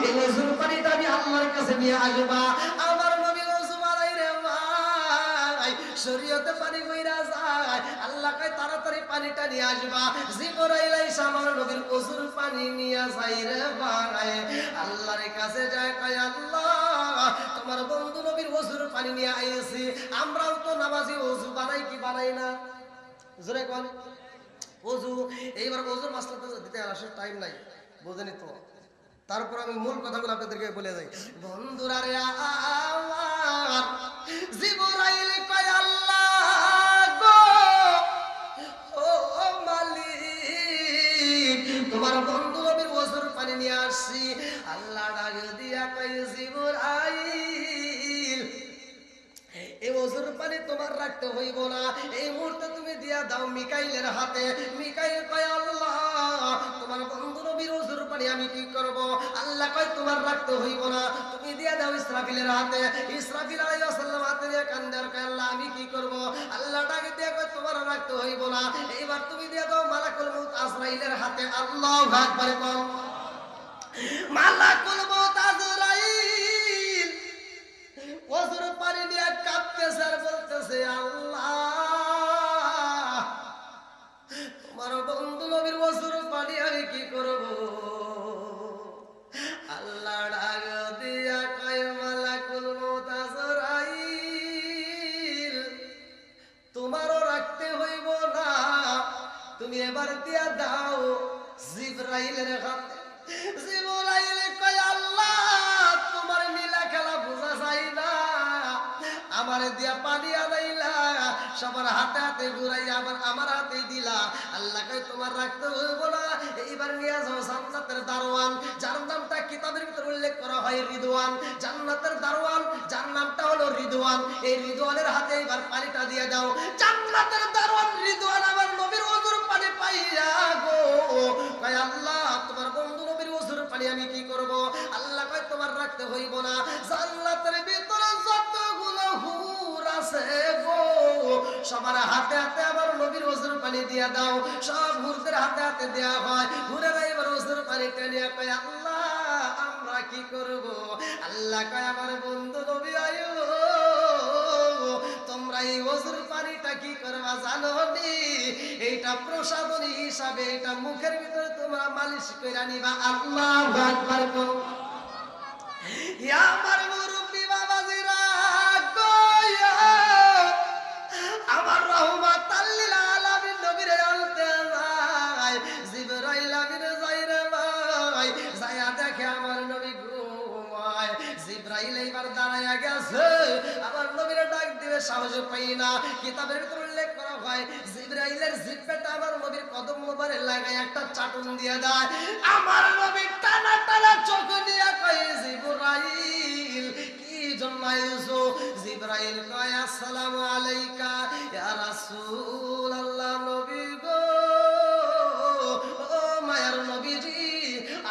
এই ওযুর পানিটা আমি আল্লাহর কাছে নিয়ে আসবা। আমার নবী ওযু বানাই রে ভাই, শরীয়তে পানি কইরা যায়, আল্লাহ কয় তাড়াতাড়ি পানিটা নিয়ে আসবা। জিবরাইল আইসা আমার নবীর ওযুর পানি নিয়ে যাই রে ভাই, আল্লাহর কাছে যায় কয় আল্লাহ তোমার বন্ধু নবীর ওযুর পানি নিয়ে আইছি। আমরাও তো নামাজি ওযু বানাই কি বানাই না? জোরে কোন ওযু। এইবার ওযুর মাসলাতে দিতে আসলে টাইম নাই, বুঝেনি তো। তারপর আমি মূল কথাগুলো আপনাদেরকে বলে যাই। বন্ধুরা রে আমার, জিবরাইল কয় আল্লাহ গো, ও মালিক, তোমার বন্ধু নবীর ওযুর পানি নিয়ে আসছি। আল্লাহ ডাক দিয়া কয় জিবরাইল, এই ওযুর পানি তোমার রাখতে হইব না, এই মুহূর্তে তুমি দিয়া দাও মিকাইলের হাতে। মিকাইল কয় আল্লাহ তোমার বন্ধু নবীর ওযুর পানি আমি কি করব? আল্লাহ কয় তোমার রাখতে হইব না, তুমি দিয়া দাও ইসরাফিলের হাতে। ইসরাফিল আলাইহিস সালাম হাতে দিয়ে কান্দার কয় আল্লাহ আমি কি করব? আল্লাহ ডাকে দিয়া কয় তোমার রাখতে হইব না, এইবার তুমি দিয়া দাও মালাকুল মউত আজরাইলের হাতে। আল্লাহু আকবার কোন। মালাকুল মউত আজরাইল ওযুর পানি নিয়ে কাঁপতেছে আর বলতেছে আল্লাহ তোমার বন্ধু নবীর ওযুর পানি আমি কি করব? আল্লাহ ডাক দিয়া কয় মালাকুল মউত আজরাইল তোমারও রাখতে হইব না, তুমি এবার দিয়া দাও জিবরাইলের হাতে। জিবরাইল কয় আল্লাহ তোমার নীলা খেলা বোঝা যায় না, আমার দিয়া পানি আনাইলা, সবার হাতে হাতে ঘুরাই আবার আমার হাতে দিলা। আল্লাহ কয় তোমার রাখতে হইব না, এইবার নিয়ে যাও জান্নাতের দারোয়ান, যার নামটা কিতাবের ভিতরে উল্লেখ করা হয় রিদওয়ান। জান্নাতের দারোয়ান যার নামটা হলো রিদওয়ান, এই রিদওয়ানের হাতে এবার পানিটা দিয়ে দাও। জান্নাতের দারোয়ান রিদওয়ান আমার নবীর ওযুর পানি পাইয়া গো কয় আল্লাহ তোমার বন্ধু নবীর ওযুর পানি আমি কি করব? আল্লাহ কয় তোমার রাখতে হইব না, জান্নাতের ভিতরে যতগুলো হুর আছে গো সবার হাতে হাতে আমার নবীর ওযুর পানি দিয়া দাও। সব হুরদের হাতে হাতে দেয়া হয়, হুরেরা এবার ওযুর পানিটা নিয়ে কয় আল্লাহ আমরা কি করব? আল্লাহ কয় আমার বন্ধু নবী আয়ো তোমরা এই ওযুর পানিটা কি করবা জানো নি? এইটা প্রসাদনী হিসাবে এটা মুখের ভিতরে তোমরা মালিশ কইরা নিবা। আল্লাহু আকবার গো। ইয়া আমার মুরব্বি বাবাজিরা গো, আমার রহমাতাল লিল আলামিন নবীর আনতে যায় জিবরাইল আমিন যাই রে ভাই, যায়া দেখে আমার নবী ঘুমায়। জিবরাইল এইবার দাঁড়ায়া গেছে, আমার নবীর ডাক দিবে সাহস পাই না। কিতাবের ভিতরে উল্লেখ করা হয় জিবরাইলের জিহ্বাটা আমার নবীর কদম মোবারকে লাগায় একটা চাটুন দিয়ে দেয়। আমার নবী টানা টানা চোখ নিয়ে কয় জিবরাইল কি জন্য আইছো? জিবরাইল কয় আসসালামু আলাইকা ইয়া রাসূলুল্লাহ, নবী গো ও মায়ার নবীজি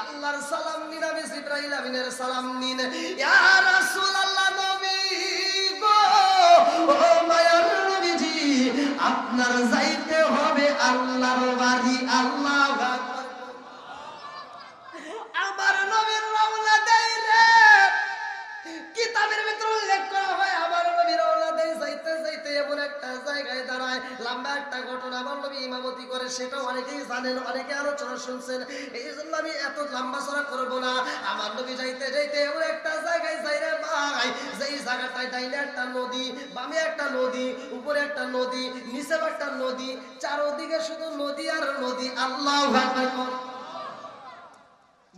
আল্লাহর সালাম নিন, আমি জিবরাইল আমিনের সালাম নিন। ইয়া রাসূলুল্লাহ নবী গো ও মায়ার নবীজি আপনার যাইতে হবে আল্লাহর বাড়ি। আল্লাহু আকবার। আমার নবীর রওনা দেয় রে, কিতাবের ভিতরে উল্লেখ করা হয় আমার নবী রওনা দেয়, যাইতে যাইতে এমন একটা জায়গায় দাঁড়ায়। লম্বা একটা ঘটনা, আমার নবী ইমামতি করে, সেটা অনেকেই জানেন, অনেকে আলোচনা শুনছেন, এই জন্য আমি এত লম্বা চড়া করবো না। আমার নবী যাইতে যাইতে এমন একটা জায়গায় যাই রে ভাই, যেই জায়গাটায় ডাইনে একটা নদী, বামে একটা নদী, উপরে একটা নদী, নিচে একটা নদী, চারদিকে শুধু নদী আর নদী। আল্লাহু আকবার।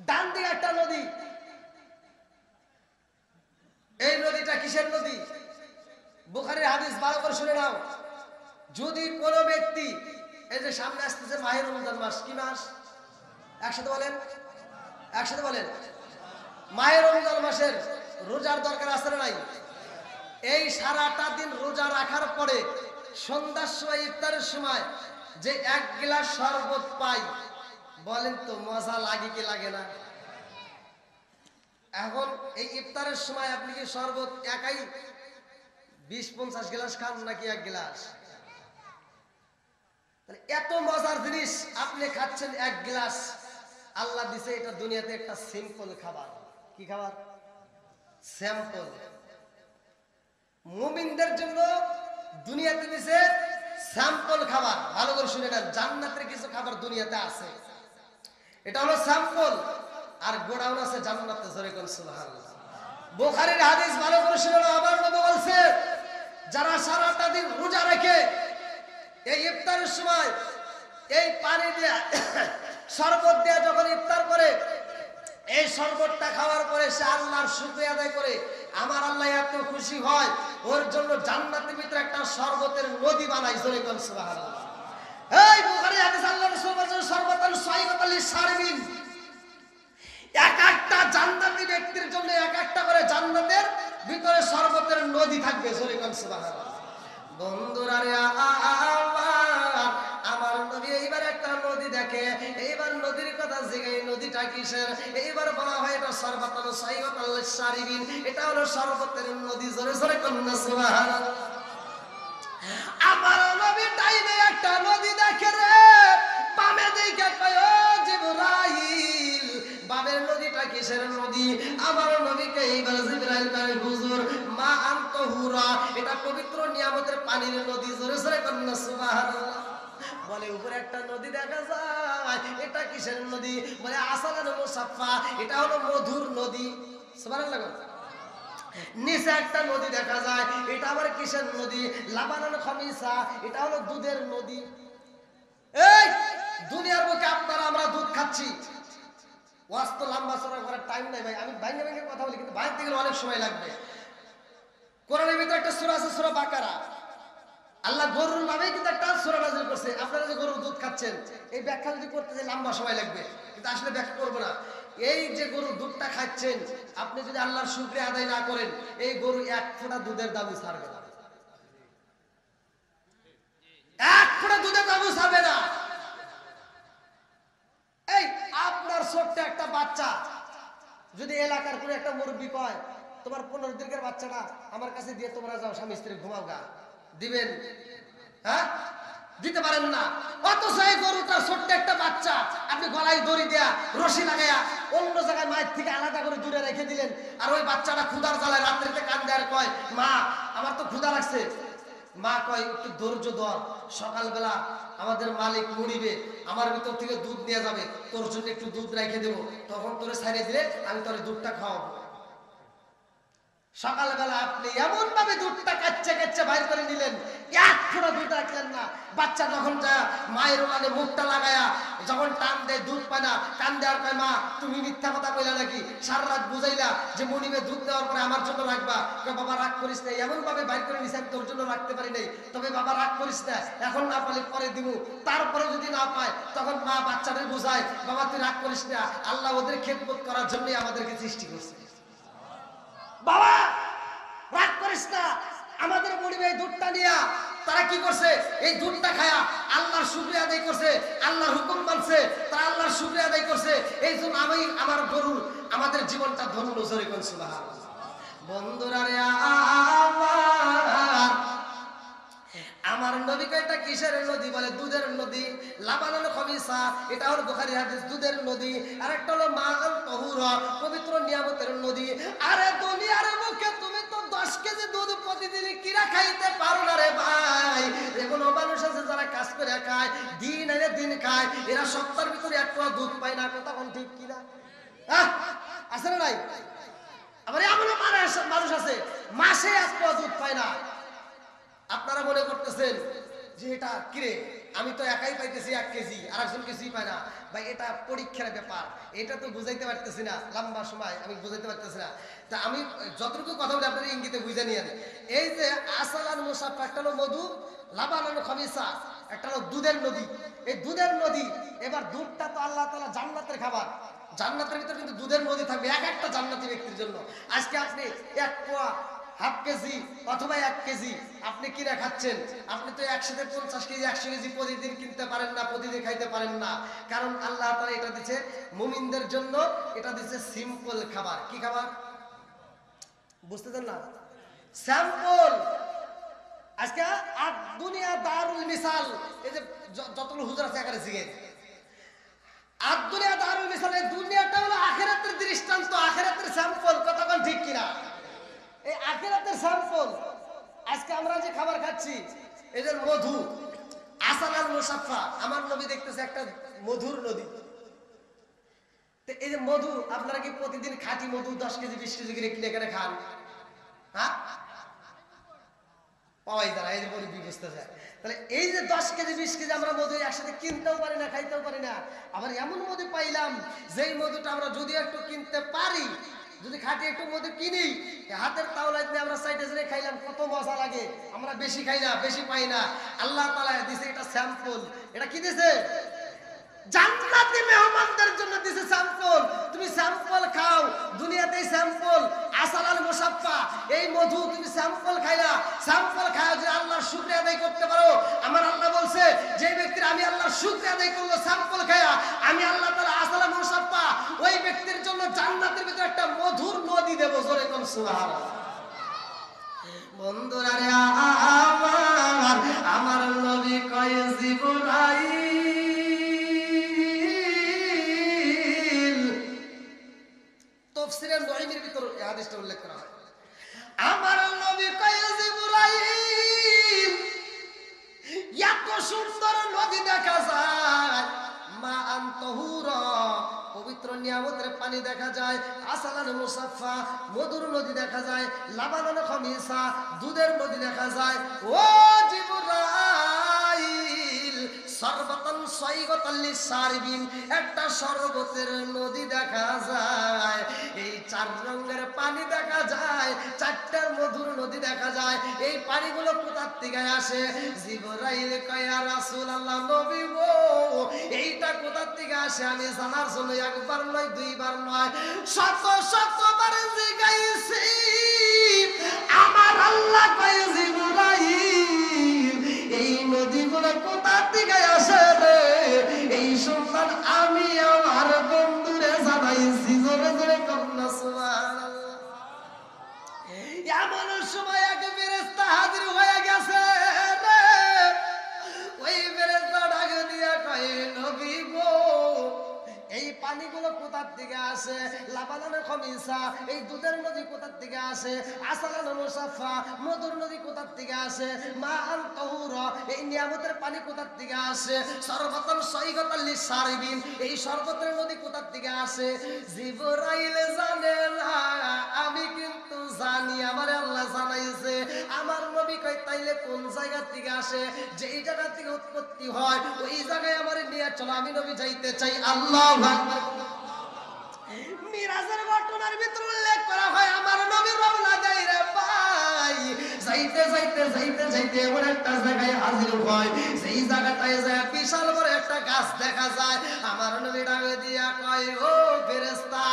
ডান দিকে একটা নদী, এই নদীটা কিসের নদী? বুখারীর হাদিস ভালো করে শুনে নাও। যদি কোনো ব্যক্তি, এই যে সামনে আসতেছে মাহে রমজান মাস, কি মাস? একসাথে বলেন, একসাথে বলেন। মাহে রমজান মাসের রোজার দরকার আছে না নাই? এই সারাটা দিন রোজা রাখার পরে সন্ধ্যার সময়, ইফতারের সময় যে এক গ্লাস শরবত পাই, বলেন তো মজা লাগে কি লাগে না? এখন এই ইফতারের সময় আপনি কি শরবত একাই 20-50 গ্লাস খান নাকি এক গ্লাস? এত মজার জিনিস আপনি খাচ্ছেন এক গ্লাস। আল্লাহ দিছে এটা দুনিয়াতে একটা সিম্পল খাবার। কি খাবার? স্যাম্পল। মুমিনদের জন্য দুনিয়াতে দিছে স্যাম্পল খাবার। ভালো করে শুনে নেন, জান্নাতের কিছু খাবার দুনিয়াতে আছে, এটা হলো স্যাম্পল, আর গোডাউন আছে জান্নাতে। জোরে কোন সুবহানাল্লাহ। বুখারীর হাদিস ভালো করে শুনে নাও। আমার নবী বলছে, যারা সারাটা দিন রোজা রেখে এই ইফতারের সময় এই পানি দিয়ে শরবত দিয়ে যখন ইফতার করে, এই শরবতটা খাওয়ার পরে সে আল্লাহর শুকরিয়া আদায় করে, আমার আল্লাহ এত খুশি হয়, ওর জন্য জান্নাতের ভিতরে একটা শরবতের নদী বানাই। জোরে কোন সুবহানাল্লাহ। এই বুখারী হাদিস, আল্লাহর রাসূল বলেছেন, শরবতাল সাইয়্যিবাতাল লিশারিবিন, এক একটা জান্নাতি ব্যক্তির জন্য এক একটা করে জান্নাতের ভিতরে শরবতের নদী থাকবে। জোরে কোন সুবহানাল্লাহ। বন্ধুরা রে আমার নবী এইবার একটা নদী দেখে, এইবার নদীর কথা জিগাই, নদীটা কিসের? এইবার বলা হয় এটা শরবতাল সাইয়্যিবাতাল লিশারিবিন, এটা হলো শরবতের নদী। জোরে জোরে কোন সুবহানাল্লাহ। আমার নবী টাইমে একটা নদী দেখে রে, বামে দিকে কয়, ও জিবরাইল, বামের নদীটা কিসের নদী? আমার নবীকে এইবার জিবরাইল কয়, হুজুর মা আনতাহুরা, এটা পবিত্র নিয়ামতের পানির নদী। জোরে জোরে কোন সুবহানাল্লাহ। বলে উপরে একটা নদী দেখা যায়, এটা কিসের নদী? বলে আসালান মুসাফফা, এটা হলো মধুর নদী। সুবহানাল্লাহ। নিচে একটা নদী দেখা যায়, এটা আবার কিসের নদী? লাবানান খামিসা, এটা হলো দুধের নদী। এই দুনিয়ার বুকে আপনারা আমরা দুধ খাচ্ছি। ওয়াজ তো লম্বা চড়া করার টাইম নাই ভাই, আমি ভাঙে ভাঙে কথা বলি, কিন্তু ভাঙতে গেলে অনেক সময় লাগবে। কোরআনের ভিতরে একটা সূরা আছে, সূরা বাকারা। আল্লাহ গরুর নামে কিন্তু একটা সূরা নাযিল করছে। আপনারা যে গরুর দুধ খাচ্ছেন, এই ব্যাখ্যা যদি করতে যে লম্বা সময় লাগবে, কিন্তু আসলে ব্যাখ্যা করবো না। এই যে গরুর দুধটা খাচ্ছেন, আপনি যদি আল্লাহর শুকরিয়া আদায় না করেন, এই গরু এক ফোঁটা দুধের দামই ছাড়বে না। এক ফোঁটা দুধের দামই ছাড়বে না। এই আপনার ছোট্ট একটা বাচ্চা যদি এলাকার কোনো একটা মুরব্বী কয়, তোমার 15 দিনের বাচ্চাটা আমার কাছে দিয়ে তোমরা যাও স্বামী স্ত্রী ঘুমাও গা, দিবেন? হ্যাঁ, দিতে পারেন না। অথচ এই গরুটা ছোট্ট একটা বাচ্চা, আপনি গলায় দড়ি দেয়া রশি লাগাইয়া অন্য জায়গায় মায়ের থেকে আলাদা করে দূরে রেখে দিলেন, আর ওই বাচ্চাটা ক্ষুধার জ্বালায় রাত্রিতে কান্দে আর কয়, মা আমার তো ক্ষুধা লাগছে। মা কয়, একটু ধৈর্য ধর, সকালবেলা আমাদের মালিক মরিবে, আমার ভিতর থেকে দুধ নিয়ে যাবে, তোর জন্য একটু দুধ রেখে দেবো, তখন তোরে ছাড়িয়ে দিলে আমি তোর দুধটা খাওয়াবো। সকালবেলা আপনি এমন ভাবে দুধটা কাচ্চে কাচ্চে বাইর করে নিলেন, এক ফোঁটা দুধ রাখলেন না। বাচ্চা যখন যায় মায়ের ওলানে মুখটা লাগায়া যখন টান দেয়, দুধ পায় না, কান দেওয়ার কয়, মা তুমি মিথ্যা কথা কইলা নাকি? সারা রাত বুঝাইলা যে মনিবে দুধ দেওয়ার পরে আমার জন্য রাখবা। বাবা রাগ করিস না, এমন ভাবে বাইর করে নিছে আমি তোর জন্য রাখতে পারি নাই, তবে বাবা রাগ করিস না, এখন না পালে পরে দিব। তারপরে যদি না পায়, তখন মা বাচ্চাদের বুঝায়, বাবা তুই রাগ করিস না, আল্লাহ ওদের খেদমত করার জন্যই আমাদেরকে সৃষ্টি করছে। বাবা রাগ করিস না, আমাদের মনিবে এই দুধটা নিয়া তারা কি করছে? এই দুধটা খায়া আল্লাহর শুকরিয়া আদায় করছে, আল্লাহর হুকুম মানছে, তারা আল্লাহর শুকরিয়া আদায় করছে। এই জন্য আমি আমার গরু, আমাদের জীবনটা ধন্য। জোরে কোন সুবহানাল্লাহ। বন্ধুরা রে আমার নবীকে এটা কিসের নদী বলে? দুধের নদী। লাবানান খামিসা, এটা হলো বুখারী হাদিস, দুধের নদী। আর একটা হলো মাআন তাহুরা, পবিত্র নিয়ামতের নদী। আরে দুনিয়ার মুখে তুমি তো 10 কেজি দুধ প্রতিদিন কিরা খাইতে পারো না রে ভাই। এগুলো মানুষ আছে যারা কাজ করে খায়, দিন এনে দিন খায়, এরা সপ্তাহের ভিতরে এক পোয়া দুধ পায় না। কথা কোন ঠিক কিনা? আছে না নাই? আবার এমনও মানুষ আছে মাসে এক পোয়া দুধ পায় না। আপনারা মনে করতেছেন যে এটা কিরে, আমি তো একাই পাইতেছি 1 কেজি, আর একজন কিছুই পায় না। ভাই এটা পরীক্ষার ব্যাপার, এটা তো বুঝাইতে পারতেছি না, লম্বা সময় আমি বুঝাইতে পারতেছি না। তা আমি যতটুকু কথা বলি আপনারা ইঙ্গিতে বুঝে নিয়ে এই যে আসালান মুসাফা, একটা হলো মধু, লাবানান খামিসা, একটা হলো দুধের নদী। এই দুধের নদী, এবার দুধটা তো আল্লাহ তাআলা জান্নাতের খাবার, জান্নাতের ভিতরে কিন্তু দুধের নদী থাকবে এক একটা জান্নাতি ব্যক্তির জন্য। আজকে আপনি 1 পোয়া, হাফ কেজি অথবা 1 কেজি আপনি কিনে খাচ্ছেন, আপনি তো 150 কেজি 100 কেজি প্রতিদিন কিনতে পারেন না, প্রতিদিন খাইতে পারেন না। কারণ আল্লাহ তাআলা এটা দিচ্ছে মুমিনদের জন্য, এটা দিচ্ছে সিম্পল খাবার। কি খাবার বুঝতেছেন না? স্যাম্পল। আজকে আর দুনিয়া দারুল মিসাল, এই যে যতগুলো হুজুর আছে এখানে শিখে, আর দুনিয়া দারুল মিসাল, এই দুনিয়াটা হলো আখিরাতের দৃষ্টান্ত, আখিরাতের স্যাম্পল। কতক্ষণ ঠিক কিনা? এই আখিরাতের স্যাম্পল। আজকে আমরা যে খাবার খাচ্ছি, এদের মধু, আসালাল মুসাফা, আমার নবী দেখতেছে একটা মধুর নদী। এই যে মধু, আপনারা কি প্রতিদিন খাঁটি মধু 10 কেজি 20 কেজি করে কিনে কিনে খান? হ্যাঁ, পাওয়াই যায়, এই যে বলি বুঝতেছে। তাহলে এই যে 10 কেজি 20 কেজি আমরা মধু একসাথে কিনতেও পারি না, খাইতেও পারি না। আবার এমন মধু পাইলাম, যেই মধুটা আমরা যদি একটু কিনতে পারি, যদি খাঁটি একটু মধু কিনি, হাতের তাওলা দিয়ে আমরা সাইডে জেনে খাইলাম, কত মজা লাগে। আমরা বেশি খাই না, বেশি পাই না। আল্লাহ তাআলা দিছে এটা স্যাম্পল। এটা কি দিছে? জান্নাতি মেহমানদের জন্য দিছে স্যাম্পল। তুমি স্যাম্পল খাও, দুনিয়াতেই স্যাম্পল। আসালাল মুসাফা, এই মধু তুমি স্যাম্পল খাইলা, স্যাম্পল খাও যে আল্লাহর শুকরিয়া আদায় করতে পারো। আমার আল্লাহ বলছে, যে ব্যক্তির আমি আল্লাহর শুকরিয়া আদায় করলো স্যাম্পল খায়া, আমি আল্লাহ তাআলা আসালাল মুসাফা, ওই ব্যক্তির জন্য জান্নাতের ভিতরে একটা মধুর নদী দেব। জোরে কোন সুবহানাল্লাহ। বন্ধুরা রে আমার, আমার নবী কয় জিবরাইল, তাফসীরে নুঈমের ভিতর এই হাদিসটা উল্লেখ করা হয়। আমার নবী কয় জিবরাইল, এত সুন্দর নদী দেখা যায়, মা আনতাহুরা, পবিত্র নিয়ামতের পানি দেখা যায়, আসালান মুসাফা, মধুর নদী দেখা যায়, লাবানান খামিসা, দুধের নদী দেখা যায়। ও জিবরাইল, সরবতান সাইগাতাল লিসারিবিন, একটা শরবতের নদী দেখা যায়। এই 4 রঙের পানি দেখা যায়, 4টা মধুর নদী দেখা যায়। এই পানিগুলো কোথা থেকে আসে? জিবরাইল কয়, ইয়া রাসূলুল্লাহ, নবী গো, এইটা কোথা থেকে আসে আমি জানার জন্য একবার নয়, 2 বার নয়, শত শতবার জিজ্ঞাসি। আমার আল্লাহ কয়, জিবরাইল, এই নদীগুলো কোথা থেকে আসে রে? এই সন্ধান আমি আমার বন্ধুরে জানাইছি। জোরে জোরে কন্যা সুবহানাল্লাহ। এমন সময় এক ফেরেশতা হাজির হয়ে গেছে রে। ওই ফেরেশতা ডাক দিয়া কয়, নবী গো, এই পানিগুলো কোথা থেকে আসে? লাবানান খামিসা, এই দুধের নদী কোথা থেকে আসে? আসালান মুসাফা, মধুর নদী কোথা থেকে আসে? মা আনতাহুরা, এই নিয়ামতের পানি কোথা থেকে আসে? সরবতান সাইগাতাল লিসারিবিন, এই শরবতের নদী কোথা থেকে আসে? জিবরাইল জানে না, আমি কিন্তু জানি, আমার আল্লাহ জানাইছে। আমার নবী কয়, তাইলে কোন জায়গা থেকে আসে? যেই জায়গা থেকে উৎপত্তি হয়, ওই জায়গায় আমারে নিয়ে চলো, আমি নবী যাইতে চাই। আল্লাহু আকবার। মিরাজের ঘটনার ভিতর উল্লেখ করা হয়, আমার নবী রওনা দেয় রে ভাই, যাইতে যাইতে যাইতে যাইতে এমন একটা জায়গায় হাজির হয়, সেই জায়গাটায় যায় বিশাল বড় একটা গাছ দেখা যায়। আমার নবী ডাকে দিয়া কয়, ও ফেরেশতা,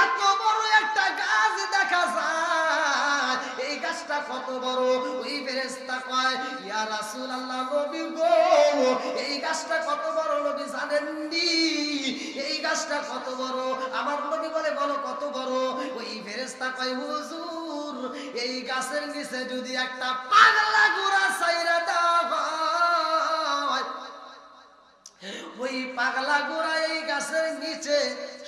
এত বড় একটা গাছ দেখা যায়, এই গাছটা কত বড়? ওই ফেরেশতা কয়, ইয়া রাসূলুল্লাহ, নবী গো, এই গাছটা কত বড় নবী জানেননি? এই গাছটা কত বড়? আমার নবী বলে, বলো কত বড়? ওই ফেরেশতা কয়, হুজুর, এই গাছের নিচে যদি একটা পাগলা ঘোড়া ছাইরা দেওয়া হয়, ওই পাগলা ঘোড়া এই গাছের নিচে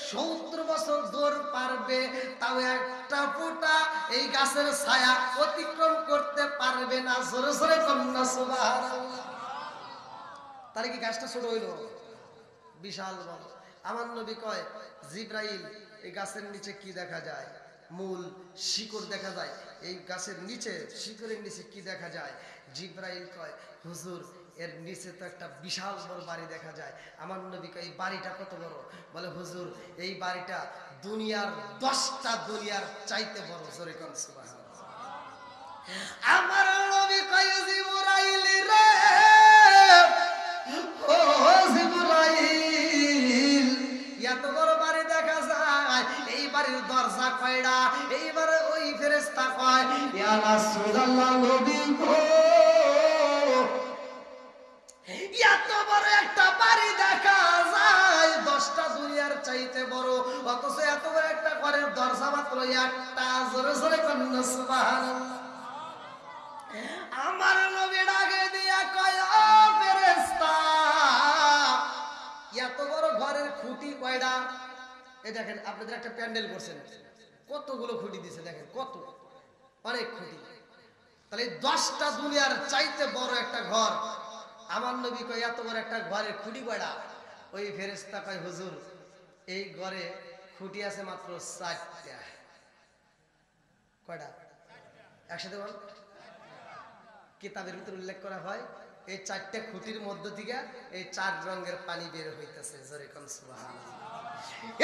70 বছর দৌড় পারবে, তাও একটা ফোঁটা এই গাছের ছায়া অতিক্রম করতে পারবে না। জোরে জোরে কন্যা সুবহানাল্লাহ। তাহলে কি গাছটা ছোট হইল? বিশাল বড়। আমার নবী কয়, জিবরাইল, এই গাছের নিচে কি দেখা যায়? মূল শিকড় দেখা যায়। এই গাছের নিচে, শিকড়ের নিচে কি দেখা যায়? জিবরাইল কয়, হুজুর, এর নিচে তো একটা বিশাল বড় বাড়ি দেখা যায়। আমার নবী কয়, এই বাড়িটা কত বড়? বলে, হুজুর, এই বাড়িটা দুনিয়ার 10টা দুনিয়ার চাইতে বড়। জোরে কোন সুবহানাল্লাহ। কয়টা? এইবার ওই ফেরেশতা কয় ইয়া রাসূলুল্লাহ নবী গো, এত বড় একটা বাড়ি দেখা যায় 10টা দুনিয়ার চাইতে বড়, অথচ এত বড় একটা ঘরের দরজা মাত্র একটা। জোরে জোরে কন্যা সুবহানাল্লাহ। আমার নবী ডাকে দিয়া কয় ও ফেরেশতা, এত বড় ঘরের খুঁটি কয়টা? এই দেখেন আপনাদের একটা প্যান্ডেল করছেন, কতগুলো খুঁটি দিছে দেখেন, কত অনেক খুঁটি। তাহলে 10টা দুনিয়ার চাইতে বড় একটা ঘর। আমার নবী কয় এত বড় একটা ঘরের খুঁটি কয়টা? ওই ফেরেশতা কয় হুজুর এই ঘরে খুঁটি আছে মাত্র 4টা। কয়টা? একসাথে বল। কিতাবের ভিতরে উল্লেখ করা হয় এই 4টা খুঁটির মধ্য থেকে এই 4 রঙের পানি বের হইতেছে। জোরে কোন সুবহানাল্লাহ।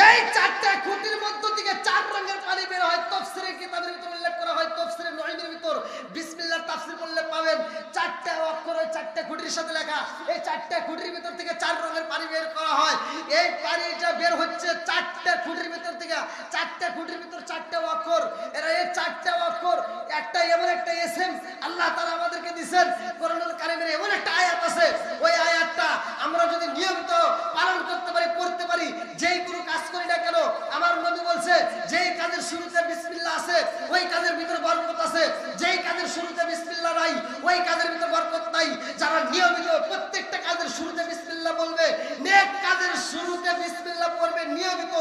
এই 4টা খুঁটির মধ্য থেকে 4 রঙের পানি বের হয়। তাফসীরের কিতাবের ভিতরে উল্লেখ করা হয়, তাফসীরে নঈমের ভিতর বিসমিল্লাহর তাফসীর পড়লে পাবেন 4টা অক্ষর ওই 4টা খুঁটির সাথে লেখা। এই 4টা খুঁটির ভিতর থেকে 4 রঙের পানি বের করা হয়। এই পানিটা বের হচ্ছে 4টা খুঁটির ভিতর থেকে। 4টা খুঁটির ভিতর 4টা অক্ষর। এরা এই 4টা অক্ষর একটা এমন একটা এসএম আল্লাহ তাআলা আমাদেরকে দিবেন। কোরআনুল কারীমের এমন একটা আয়াত আছে, ওই আয়াতটা আমরা যদি নিয়মিত পালন করতে পারি, পড়তে পারি, যেই কোনো কাজ করি না কেন, আমার নবী বলছে যেই কাজের শুরুতে বিসমিল্লাহ আছে ওই কাজের ভিতর বরকত আছে, যেই কাজের শুরুতে বিসমিল্লাহ নাই ওই কাজের ভিতর বরকত নাই। যারা নিয়মিত প্রত্যেকটা কাজের শুরুতে বিসমিল্লাহ বলবে, নেক কাজের শুরুতে বিসমিল্লাহ পড়বে নিয়মিত,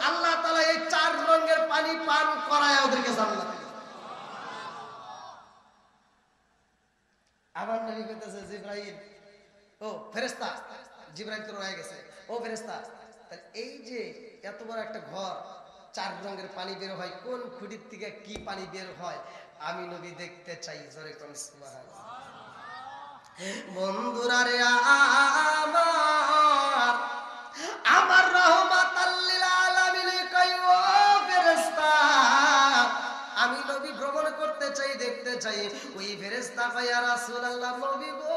আল্লাহ তাআলা এই 4 রঙের পানি পান করায় ওদেরকে জান্নাত দিবেন। আমার নবী কইতেছে জিবরাইল, ও ফেরেশতা, জিবরাইল তো রয়ে গেছে, ও ফেরেশতা এই যে এত বড় একটা ঘর 4 রঙের পানি বের হয়, কোন খুঁটির থেকে কি পানি বের হয় আমি নবী দেখতে চাই। জোরে কোন সুবহানাল্লাহ। বন্ধুরা রে আমার রাহমাতাল লিল আলামিন কই ও ফেরেশতা আমি নবী ভ্রমণ করতে চাই, দেখতে চাই। ওই ফেরেশতা কয় ইয়া রাসূলুল্লাহ নবী গো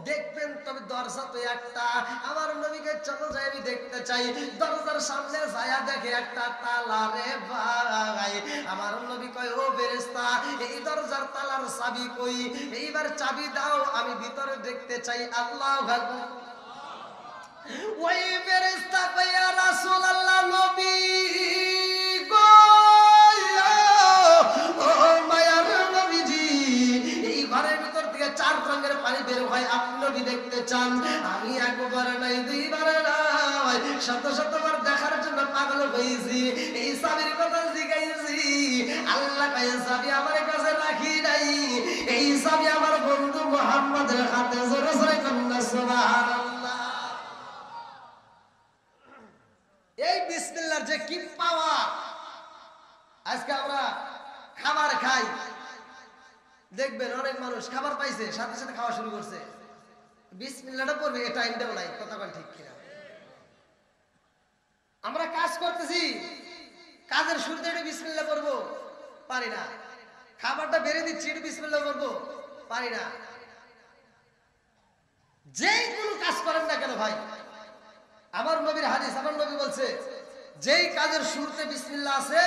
দেখবেন তবে দরজা তো একটা। আমার নবীকে চলো যাই আমি দেখতে চাই। দরজার সামনে যায়া দেখে একটা তালা রে ভাই। আমার নবী কয় ও ফেরেশতা এই দরজার তালার চাবি কই? এইবার চাবি দাও আমি ভিতরে দেখতে চাই। আল্লাহু আকবার। ওই ফেরেশতা কয় ইয়া রাসূলুল্লাহ নবী গো ও মায়ার নবীজি এই ঘরের ভিতর থেকে 4 রঙের পানি বের হয়, আপনি নবী দেখতে চান? আমি একবার নাই দুইবার নাই শত শতবার দেখার জন্য পাগল হয়েছি। এই চাবির কথা জিজ্ঞাসি, আল্লাহ কয় চাবি আমার কাছে রাখি নাই, এই চাবি আমার বন্ধু মুহাম্মদের হাতে। জোরে জোরে কন্যা সুবহানাল্লাহ। এই বিসমিল্লাহর যে কি পাওয়ার! আজকে আমরা খাবার খাই, দেখবেন অনেক মানুষ খাবার পাইছে সাথে সাথে খাওয়া শুরু করছে, বিসমিল্লাহটা পড়বে এটা টাইমটাও নাই। কথা বল ঠিক কিনা? আমরা কাজ করতেছি, কাজের শুরুতে একটু বিসমিল্লাহ পড়বো, পারি না। খাবারটা বেড়ে দিচ্ছি, একটু বিসমিল্লাহ পড়বো, পারি না। যেই কোনো কাজ করেন না কেন ভাই, আমার নবীর হাদিস, আমার নবী বলছে যেই কাজের শুরুতে বিসমিল্লাহ আছে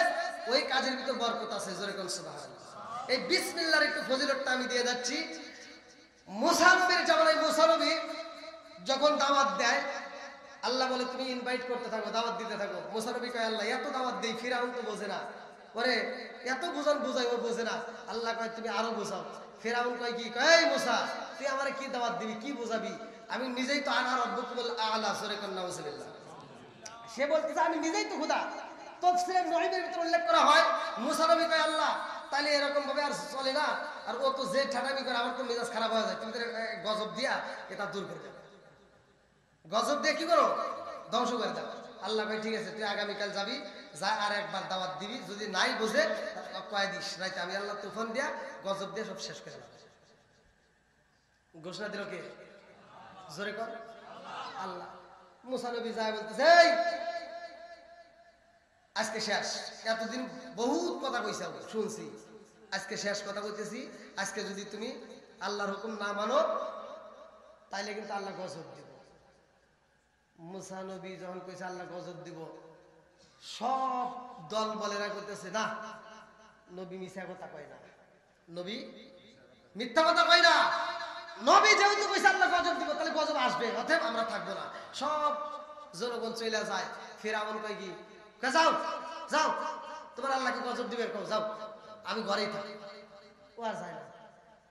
ওই কাজের ভিতর বরকত আছে। জোরে কোন সুবহানাল্লাহ। এই বিসমিল্লাহর একটু ফজিলতটা আমি দিয়ে যাচ্ছি। মুসা নবীর জামানায় মুসা নবী যখন দাওয়াত দেয়, আল্লাহ বলে তুমি ইনভাইট করতে থাকো, দাওয়াত দিতে থাকো। মুসা নবী কয় আল্লাহ এত দাওয়াত দেই, ফিরআউন তো বোঝে না, ওরে এত বুঝাই ও বোঝে না। আল্লাহ কয় তুমি আরো বোঝাও। ফিরআউন কয় কি, কয় এই মুসা তুই আমারে কি দাওয়াত দিবি, কি বোঝাবি? আমি নিজেই তো আনা রব্বুকুল আলা। সূরা নাউজুবিল্লাহ। সে বলতেছে আমি নিজেই তো খোদা। তাফসীরে নঈমের ভিতরে উল্লেখ করা হয় মুসা নবী কয় আল্লাহ তাহলে এরকম ভাবে আর চলে না, আর ও তো যে ঠাটামি করে আমার তো মেজাজ খারাপ হয়ে যায়, তুমি গজব দিয়া এটা দূর করে দাও। গজব দিয়ে কি করো? ধ্বংস করে দাও। আল্লাহ ভাই ঠিক আছে তুই আগামীকাল যাবি, যা আর একবার দাওয়াত দিবি, যদি নাই বোঝে কয়ে দিস রাইতে আমি আল্লাহ তুফান দিয়া গজব দিয়ে সব শেষ করে দেব। ঘোষণা দিল কে? জোরে কর আল্লাহ। মুসা নবী যায় বলতেছে এই আজকে শেষ, এতদিন বহুত কথা কইছি শুনছি, আজকে শেষ কথা কইতেছি। আজকে যদি তুমি আল্লাহর হুকুম না মানো তাইলে কিন্তু আল্লাহ গজব দিব। মুসা নবী যখন কইছে আল্লাহ গজব দিব, সব দল বলেরা করতেছে না, নবী মিথ্যা কথা কয় না, নবী মিথ্যা কথা কয় না, নবী যেহেতু কইছে আল্লাহ গজব দিব তাহলে গজব আসবে, অতএব আমরা থাকবো না। সব জনগণ চলে যায়। ফিরআউন কয় কি, কয় যাও যাও তোমার আল্লাহকে গজব দিবে, কও যাও, আমি ঘরেই থাকি। ও আর যায় না,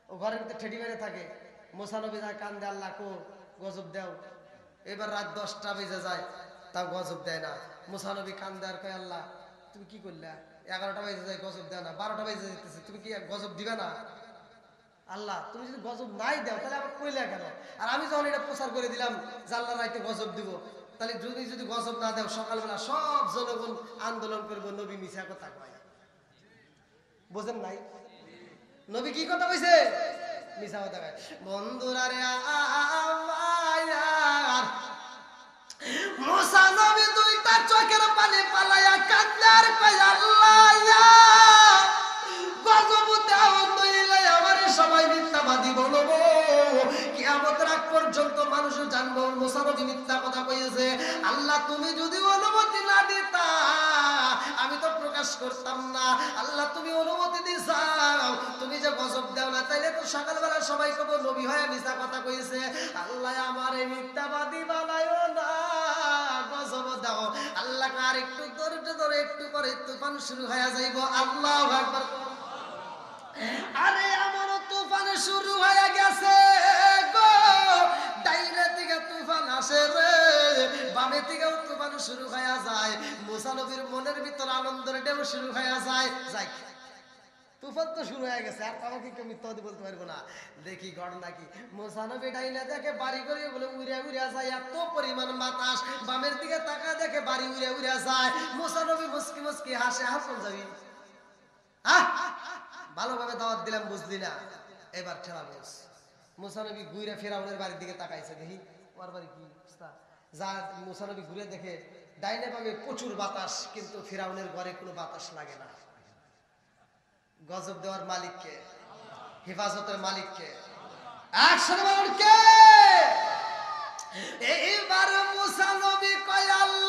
ও ঘরের ভিতরে ঠেটি মেরে থাকে। মুসা নবী যায় কান্দে, আল্লাহ কো গজব দাও। এবার রাত 10টা বেজে যায়, তাও গজব দেয় না। মুসা নবী কান্দে আর কয় আল্লাহ তুমি কি করলা, 11টা বেজে যায় গজব দেয় না, 12টা বেজে যেতেছে, তুমি কি গজব দিবে না? আল্লাহ তুমি যদি গজব নাই দাও তাহলে আবার কইলা কেন? আর আমি যখন এটা প্রচার করে দিলাম যে আল্লাহ রাইতে গজব দিব, তাহলে যদি গজব না দাও সকালবেলা সব জনগণ আন্দোলন করবো নবী মিছা কথা কয়। বোঝেন নাই নবী কি কথা কইছে? মিছা কথা কয়। বন্ধুরা রে আমার মুসা নবী দুইটা চোখের পানি পালাইয়া কাঁদলে আর কয় আল্লাহ গজব দাও নইলে আমার সবাই মিথ্যাবাদী বলবো, কিয়ামতের আগ পর্যন্ত মানুষ জানবো মুসা নবী মিথ্যা কথা কইছে। আল্লাহ তুমি যদি অনুমতি না দিতা আমি তো প্রকাশ করতাম না, আল্লাহ তুমি অনুমতি দিছাও, তুমি যে গজব দাও না তাইলে তো সকালবেলা সবাই কব নবী হয়ে মিথ্যা কথা কইছে। আল্লাহ আমার এই মিথ্যাবাদী বানায়ও না, গজব দাও। আল্লাহ আর একটু ধৈর্য ধরে, একটু পরে তুফান শুরু হয়ে যাইব। আল্লাহু আকবার। আরে আমার তুফান শুরু হয়ে গেছে গো, ডাইনে থেকে তুফান আসে রে, বামে থেকেও তুফান শুরু হয়ে যায়। মুসা নবীর মনের ভিতর আনন্দের ঢেউ শুরু হয়ে যায়। যাই তুফান তো শুরু হয়ে গেছে, আর আমাকে কেউ মিথ্যাবাদী বলতে পারবো না। দেখি ঘটনা কি, মুসা নবী ডাইনে দেখে বাড়ি করে বলে উড়ে উড়ে যায়, এত পরিমাণ বাতাস। বামের দিকে তাকা দেখে বাড়ি উড়ে উড়ে যায়। মুসা নবী মুস্কি মুস্কি হাসে। হাসন যাবি ভালোভাবে দাওয়াত দিলাম বুঝলি না, এবার ঠেলা বস। মুসা নবী ঘুরে ফিরআউনের বাড়ির দিকে তাকাইছে, দেখি ওর বাড়ি কি অবস্থা। যা মুসা নবী ঘুরে দেখে ডাইনে বামে প্রচুর বাতাস, কিন্তু ফিরআউনের ঘরে কোনো বাতাস লাগে না। গজব দেওয়ার মালিককে, হেফাজতের মালিককে, একসাথে বলুন কে? এইবার মুসা নবী কয় আল্লাহ